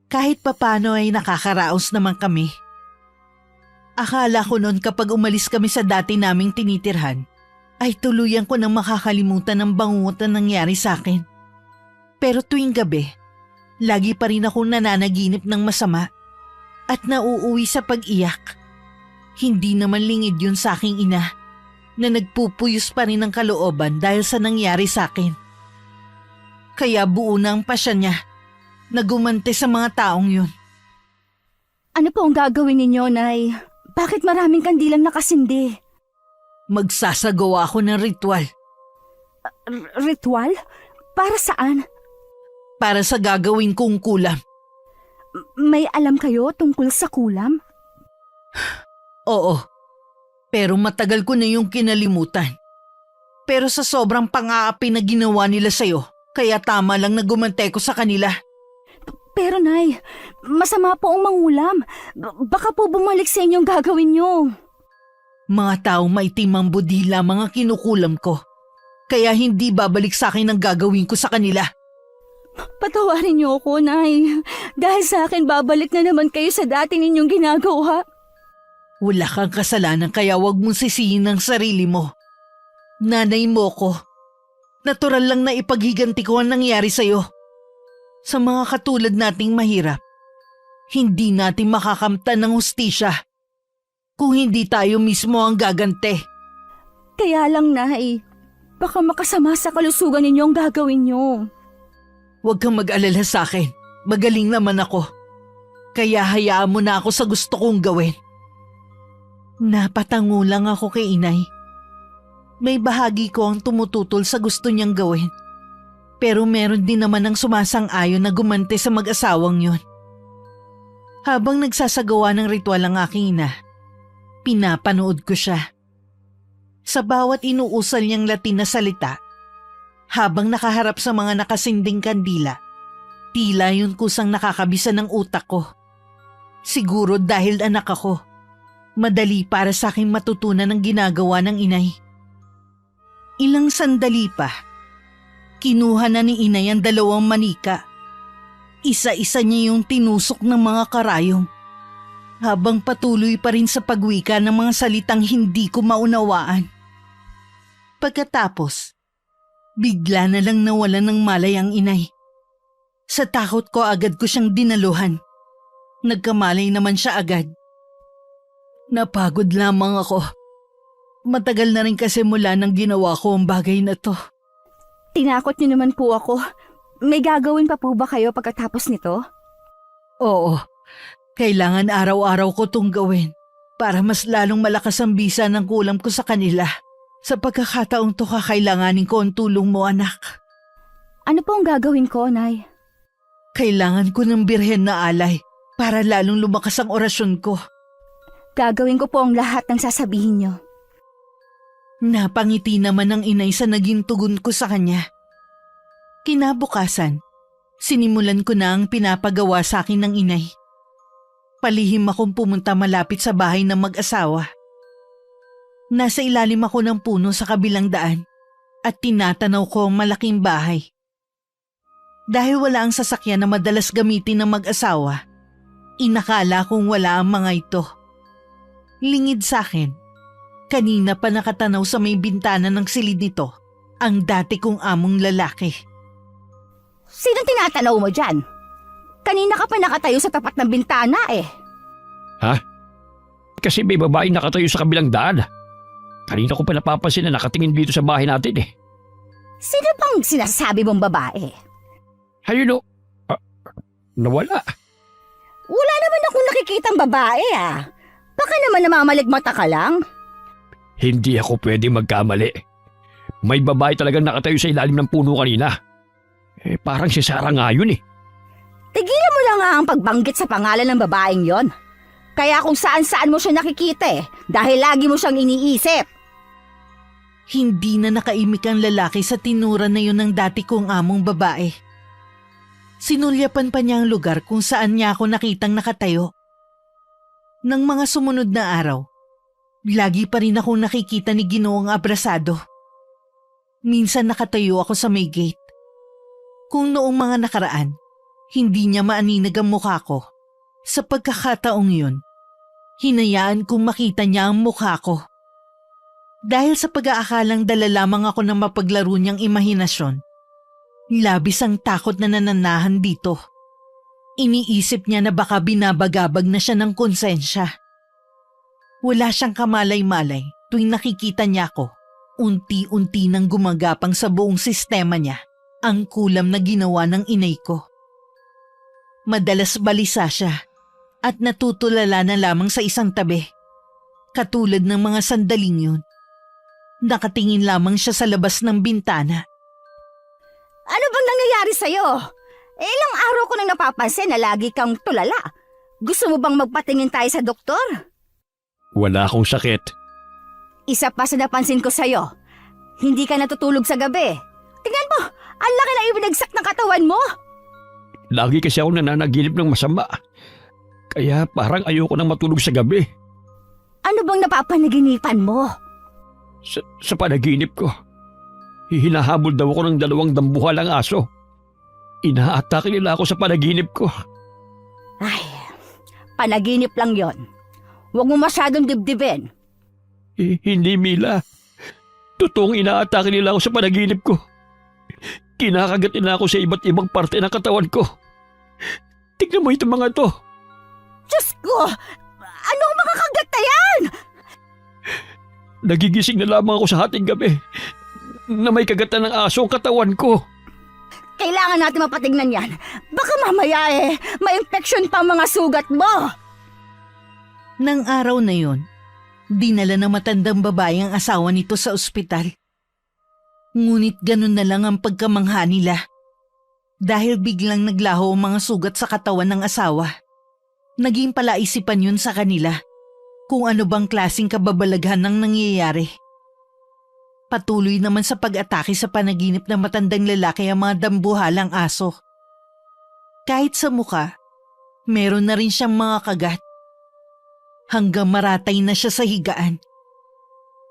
Kahit papano ay nakakaraos naman kami. Akala ko noon kapag umalis kami sa dati naming tinitirhan, ay tuluyan ko nang makakalimutan ang bangungot na nangyari sa akin. Pero tuwing gabi, lagi pa rin akong nananaginip ng masama at nauuwi sa pag-iyak. Hindi naman lingid yun sa aking ina na nagpupuyos pa rin ng kalooban dahil sa nangyari sa akin. Kaya buo na ang pasya niya na gumante sa mga taong yun.
Ano po ang gagawin ninyo, Nay? Bakit maraming kandilang nakasindi?
Magsasagawa ako ng ritual
Ritual? Para saan?
para sa gagawin kong kulam.
May alam kayo tungkol sa kulam?
Oo, pero matagal ko na yung kinalimutan. Pero sa sobrang pang-aapi na ginawa nila sa'yo, kaya tama lang na gumante ko sa kanila.
Pero Nay, masama po ang mangulam. Baka po bumalik sa inyong gagawin nyo.
Mga taong maitim ang budi lamang ang kinukulam ko. Kaya hindi babalik sa akin ang gagawin ko sa kanila.
Patawarin niyo ako, Nay. Dahil sa akin, babalik na naman kayo sa dati ninyong ginagawa.
Wala kang kasalanan kaya wag mong sisihin ang sarili mo. Nanay mo ko. Natural lang na ipaghiganti ko ang nangyari sa'yo. Sa mga katulad nating mahirap, hindi natin makakamtan ng hustisya kung hindi tayo mismo ang gagante.
Kaya lang, Nay. Baka makasama sa kalusugan ninyo ang gagawin niyo.
Huwag kang mag-alala sa akin. Magaling naman ako. Kaya hayaan mo na ako sa gusto kong gawin. Napatango lang ako kay inay. May bahagi ko ang tumututol sa gusto niyang gawin. Pero meron din naman ang sumasang-ayon na gumante sa mag-asawang yun. Habang nagsasagawa ng ritual ang aking ina, pinapanood ko siya. Sa bawat inuusal niyang Latin na salita, habang nakaharap sa mga nakasinding kandila, tila yun kusang nakakabisa ng utak ko. Siguro dahil anak ako, madali para sa aking matutunan ang ginagawa ng inay. Ilang sandali pa, kinuha na ni inay ang 2 manika. Isa-isa niya yung tinusok ng mga karayom, habang patuloy pa rin sa pagwika ng mga salitang hindi ko maunawaan. Pagkatapos, bigla na lang nawalan ng malay ang inay. Sa takot ko agad ko siyang dinaluhan. Nagkamalay naman siya agad. Napagod lamang ako. Matagal na rin kasi mula nang ginawa ko ang bagay na to.
Tinakot niyo naman po ako. May gagawin pa po ba kayo pagkatapos nito?
Oo, kailangan araw-araw ko tong gawin para mas lalong malakas ang bisa ng kulam ko sa kanila. Sa pagkakataong to kakailanganin ko ang tulong mo, anak.
Ano po ang gagawin ko, Nay?
Kailangan ko ng birhen na alay para lalong lumakas ang orasyon ko.
Gagawin ko po ang lahat ng sasabihin niyo.
Napangiti naman ang inay sa naging tugon ko sa kanya. Kinabukasan, sinimulan ko na ang pinapagawa sa akin ng inay. Palihim akong pumunta malapit sa bahay ng mag-asawa. Nasa ilalim ako ng puno sa kabilang daan at tinatanaw ko ang malaking bahay. Dahil wala ang sasakyan na madalas gamitin ng mag-asawa, inakala kong wala ang mga ito. Lingid sa akin, kanina pa nakatanaw sa may bintana ng silid nito ang dati kong among lalaki.
Sino tinatanaw mo dyan? Kanina ka pa nakatayo sa tapat ng bintana eh.
Ha? Kasi may babaeng nakatayo sa kabilang daan. Kanina ko pa napapansin na nakatingin dito sa bahay natin eh.
Sino bang sinasabi mong babae?
Ayun o. Nawala.
Wala naman akong nakikitang babae ah. Baka naman namamaligmata ka lang.
Hindi ako pwede magkamali. May babae talagang nakatayo sa ilalim ng puno kanina. Parang si Sarah nga yun eh.
Tigilan mo lang nga ang pagbanggit sa pangalan ng babaeng yon. Kaya kung saan-saan mo siya nakikita eh, dahil lagi mo siyang iniisip.
Hindi na nakaimik ang lalaki sa tinura na yun ng dati kong among babae. Sinulyapan pa niya ang lugar kung saan niya ako nakitang nakatayo. Nang mga sumunod na araw, lagi pa rin akong nakikita ni Ginoong Abrasado. Minsan nakatayo ako sa may gate. Kung noong mga nakaraan, hindi niya maaninag ang mukha ko. Sa pagkakataong yun, hinayaan kong makita niya ang mukha ko. Dahil sa pag-aakalang dala lamang ako ng mapaglaro niyang imahinasyon, labis ang takot na nananahan dito. Iniisip niya na baka binabagabag na siya ng konsensya. Wala siyang kamalay-malay tuwing nakikita niya ako. Unti-unti nang gumagapang sa buong sistema niya ang kulam na ginawa ng inay ko. Madalas balisa siya at natutulala na lamang sa isang tabi. Katulad ng mga sandaling yun. Nakatingin lamang siya sa labas ng bintana.
Ano bang nangyayari sa'yo? Ilang araw ko nang napapansin na lagi kang tulala. Gusto mo bang magpatingin tayo sa doktor?
Wala akong sakit.
Isa pa sa napansin ko sa'yo, hindi ka natutulog sa gabi. Tingnan mo, ang laki na ibinagsak ng katawan mo.
Lagi kasi ako nananaginip ng masama. Kaya parang ayoko nang matulog sa gabi.
Ano bang napapanaginipan mo?
Sa panaginip ko, hinahabol daw ako ng 2 dambuhalang aso. Inaatake nila ako sa panaginip ko.
Ay, panaginip lang yon. Huwag mo masyadong dibdibin.
Hindi, Mila. Totoong inaatake nila ako sa panaginip ko. Kinakagat nila ako sa iba't ibang parte ng katawan ko. Tignan mo itong mga to.
Diyos ko! Anong mga kagat na yan?
Nagigising na lamang ako sa hating gabi na may kagatan ng aso ang katawan ko.
Kailangan natin mapatignan yan. Baka mamaya may infection pa ang mga sugat mo.
Nang araw na yon, dinala ng matandang babae ang asawa nito sa ospital. Ngunit ganun na lang ang pagkamangha nila. Dahil biglang naglaho ang mga sugat sa katawan ng asawa. Naging palaisipan yun sa kanila kung ano bang klaseng kababalaghan ng nangyayari. Patuloy naman sa pag-atake sa panaginip ng matandang lalaki ang mga dambuhalang aso. Kahit sa muka, meron na rin siyang mga kagat. Hanggang maratay na siya sa higaan.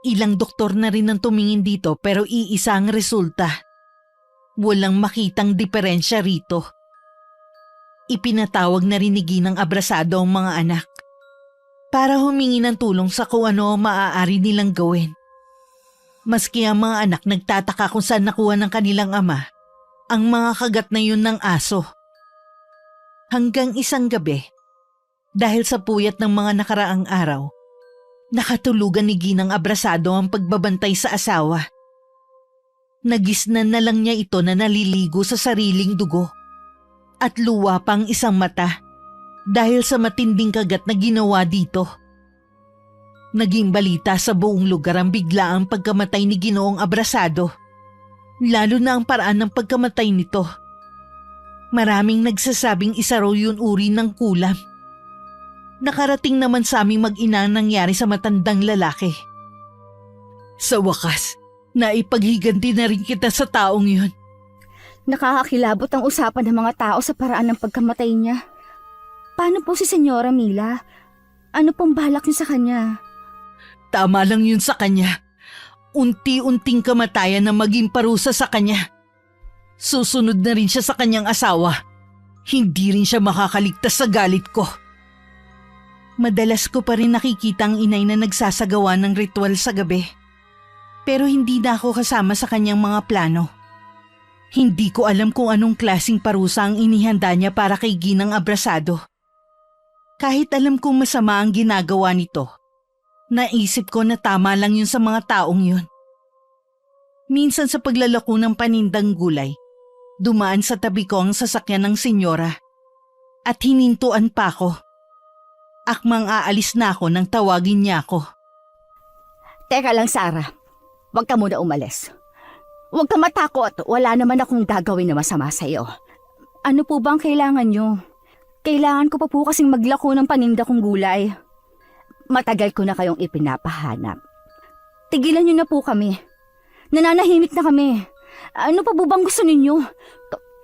Ilang doktor na rin ang tumingin dito pero iisa ang resulta. Walang makitang diferensya rito. Ipinatawag na rin ni Ginang Abrasado ang mga anak para humingi ng tulong sa kung ano maaari nilang gawin. Maski ang mga anak nagtataka kung saan nakuha ng kanilang ama ang mga kagat na yun ng aso. Hanggang isang gabi, dahil sa puyat ng mga nakaraang araw, nakatulugan ni Ginang Abrasado ang pagbabantay sa asawa. Nagisnan na lang niya ito na naliligo sa sariling dugo at luwa pang isang mata dahil sa matinding kagat na ginawa dito. Naging balita sa buong lugar ang biglaang pagkamatay ni Ginoong Abrasado, lalo na ang paraan ng pagkamatay nito. Maraming nagsasabing isa raw yun uri ng kulam. Nakarating naman sa aming mag-ina ang nangyari sa matandang lalaki. Sa wakas, naipaghiganti na rin kita sa taong yun.
Nakakakilabot ang usapan ng mga tao sa paraan ng pagkamatay niya. Paano po si Senyora Mila? Ano pong balak niyo sa kanya?
Tama lang yun sa kanya. Unti-unting kamatayan na maging parusa sa kanya. Susunod na rin siya sa kanyang asawa. Hindi rin siya makakaligtas sa galit ko. Madalas ko pa rin nakikita ang inay na nagsasagawa ng ritual sa gabi. Pero hindi na ako kasama sa kanyang mga plano. Hindi ko alam kung anong klaseng parusa ang inihanda niya para kay Ginang Abrasado. Kahit alam kong masama ang ginagawa nito, naisip ko na tama lang yun sa mga taong yun. Minsan sa paglalako ng panindang gulay, dumaan sa tabi ko ang sasakyan ng senyora at hinintuan pa ako. Akmang aalis na ako nang tawagin niya ako.
Teka lang, Sarah. Huwag ka muna umalis. Huwag ka matakot. Wala naman akong gagawin na masama sa'yo. Ano po bang kailangan nyo? Kailangan ko pa po kasing maglako ng paninda kong gulay. Matagal ko na kayong ipinapahanap. Tigilan nyo na po kami. Nananahimik na kami. Ano pa po bang gusto ninyo?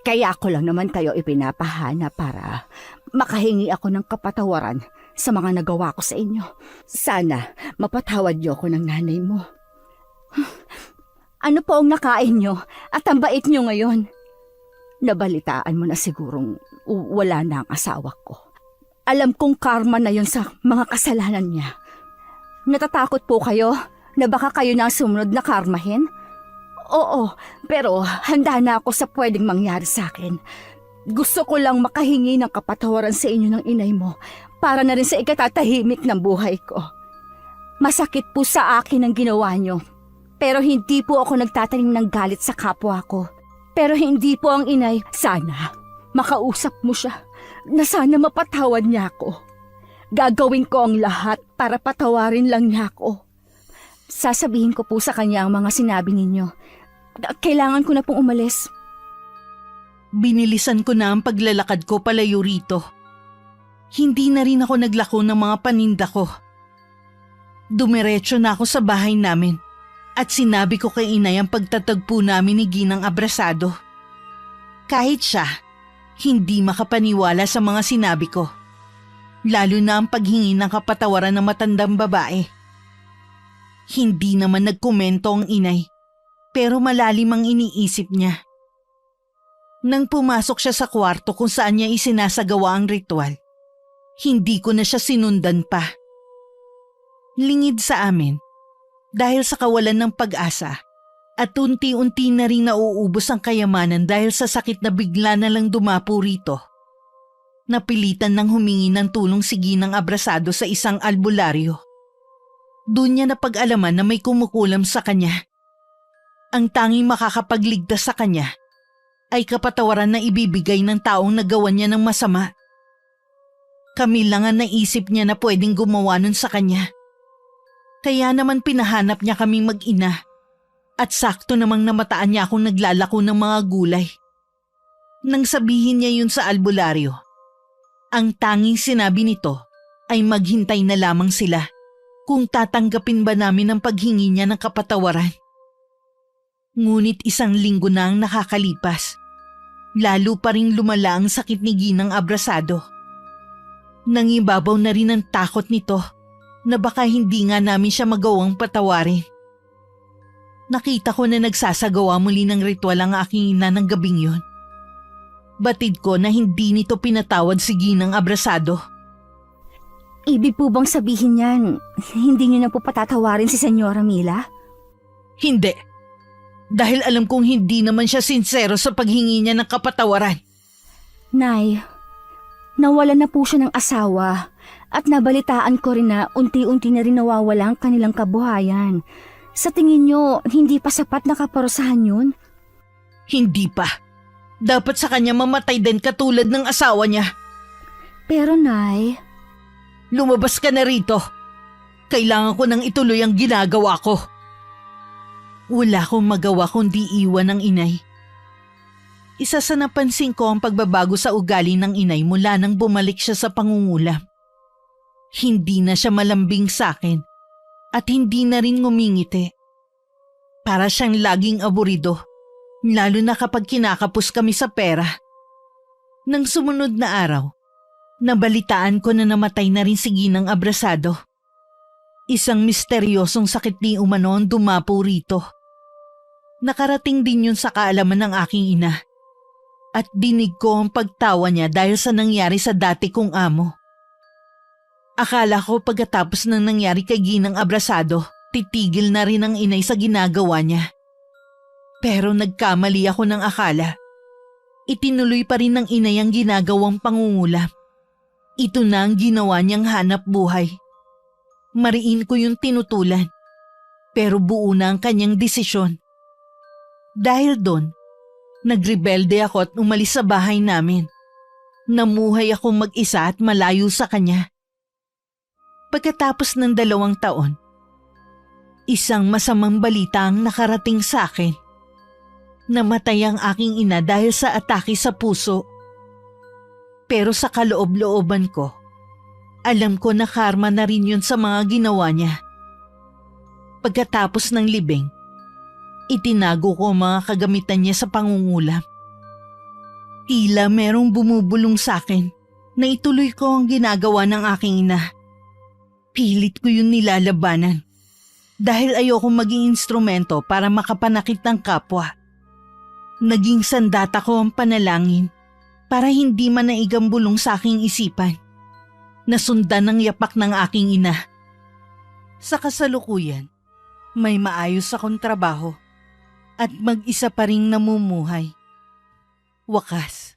Kaya ako lang naman kayo ipinapahanap para makahingi ako ng kapatawaran sa mga nagawa ko sa inyo. Sana mapatawad niyo ako ng nanay mo. Ano po ang nakain niyo at ang bait niyo ngayon? Nabalitaan mo na sigurong wala na ang asawa ko. Alam kong karma na yon sa mga kasalanan niya. Natatakot po kayo Na baka kayo na ang sumunod na karmahin? Oo, pero handa na ako sa pwedeng mangyari sa akin. Gusto ko lang makahingi ng kapatawaran sa inyo ng inay mo para na rin sa ikatatahimik ng buhay ko. Masakit po sa akin ang ginawa nyo, pero hindi po ako nagtatanim ng galit sa kapwa ko. Pero hindi po ang inay, sana makausap mo siya na sana mapatawad niya ako. Gagawin ko ang lahat para patawarin lang niya ako. Sasabihin ko po sa kanya ang mga sinabi ninyo. Kailangan ko na pong umalis.
Binilisan ko na ang paglalakad ko palayo rito. Hindi na rin ako naglako ng mga paninda ko. Dumiretso na ako sa bahay namin at sinabi ko kay inay ang pagtatagpo namin ni Ginang Abrasado. Kahit siya, hindi makapaniwala sa mga sinabi ko. Lalo na ang paghingi ng kapatawaran ng matandang babae. Hindi naman nagkomento ang inay, pero malalim ang iniisip niya. Nang pumasok siya sa kwarto kung saan niya isinasagawa ang ritual, hindi ko na siya sinundan pa. Lingid sa amin, dahil sa kawalan ng pag-asa, at unti-unti na rin nauubos ang kayamanan dahil sa sakit na bigla na lang dumapo rito. Napilitan ng humingi ng tulong si Ginang Abrasado sa isang albularyo. Doon niya napag-alaman na may kumukulam sa kanya. Ang tanging makakapagligtas sa kanya ay kapatawaran na ibibigay ng taong nagawa niya ng masama. Kami lang ang naisip niya na pwedeng gumawa nun sa kanya. Kaya naman pinahanap niya kaming mag-ina at sakto namang namataan niya akong naglalako ng mga gulay. Nang sabihin niya yun sa albularyo, ang tanging sinabi nito ay maghintay na lamang sila kung tatanggapin ba namin ang paghingi niya ng kapatawaran. Ngunit 1 linggo na ang nakakalipas. Lalo pa ring lumala ang sakit ni Ginang Abrasado. Nangibabaw na rin ang takot nito na baka hindi nga namin siya magawang patawarin. Nakita ko na nagsasagawa muli ng ritual ang aking ina ng gabing yun. Batid ko na hindi nito pinatawad si Ginang Abrasado.
Ibig po bang sabihin niyan, hindi niyo na po patatawarin si Senyora Mila?
Hindi. Dahil alam kong hindi naman siya sincero sa paghingi niya ng kapatawaran.
Nay, nawala na po siya ng asawa at nabalitaan ko rin na unti-unti na rin nawawala ang kanilang kabuhayan. Sa tingin niyo, hindi pa sapat na kaparusahan yun?
Hindi pa. Dapat sa kanya mamatay din katulad ng asawa niya.
Pero Nay...
Lumabas ka na rito. Kailangan ko nang ituloy ang ginagawa ko. Wala akong magawa kundi iwan ng inay. Isa sa napansin ko ang pagbabago sa ugali ng inay mula nang bumalik siya sa pangungulam. Hindi na siya malambing sa akin at hindi na rin ngumingiti. Para siyang laging aburido, lalo na kapag kinakapos kami sa pera. Nang sumunod na araw, nabalitaan ko na namatay na rin si Ginang Abrasado. Isang misteryosong sakit ni umano ang dumapo rito. Nakarating din yun sa kaalaman ng aking ina. At dinig ko ang pagtawa niya dahil sa nangyari sa dati kong amo. Akala ko pagkatapos ng nangyari kay Ginang Abrasado, titigil na rin ang inay sa ginagawa niya. Pero nagkamali ako ng akala. Itinuloy pa rin ng inay ang ginagawang pangungulap. Ito na ang ginawa niyang hanap buhay. Mariin ko yung tinutulan, pero buo na ang kanyang desisyon. Dahil doon, nagrebelde ako at umalis sa bahay namin. Namuhay akong mag-isa at malayo sa kanya. Pagkatapos ng 2 taon, isang masamang balita ang nakarating sa akin. Namatay ang aking ina dahil sa atake sa puso. Pero sa kaloob-looban ko, alam ko na karma na rin yun sa mga ginawa niya. Pagkatapos ng libing, itinago ko ang mga kagamitan niya sa pangungulam. Tila merong bumubulong sa akin na ituloy ko ang ginagawa ng aking ina. Pilit ko yun nilalabanan dahil ayoko maging instrumento para makapanakit ng kapwa. Naging sandata ko ang panalangin para hindi manaigang bulong sa aking isipan. Nasundan ng yapak ng aking ina. Sa kasalukuyan, may maayos akong trabaho at mag-isa pa ring namumuhay. Wakas,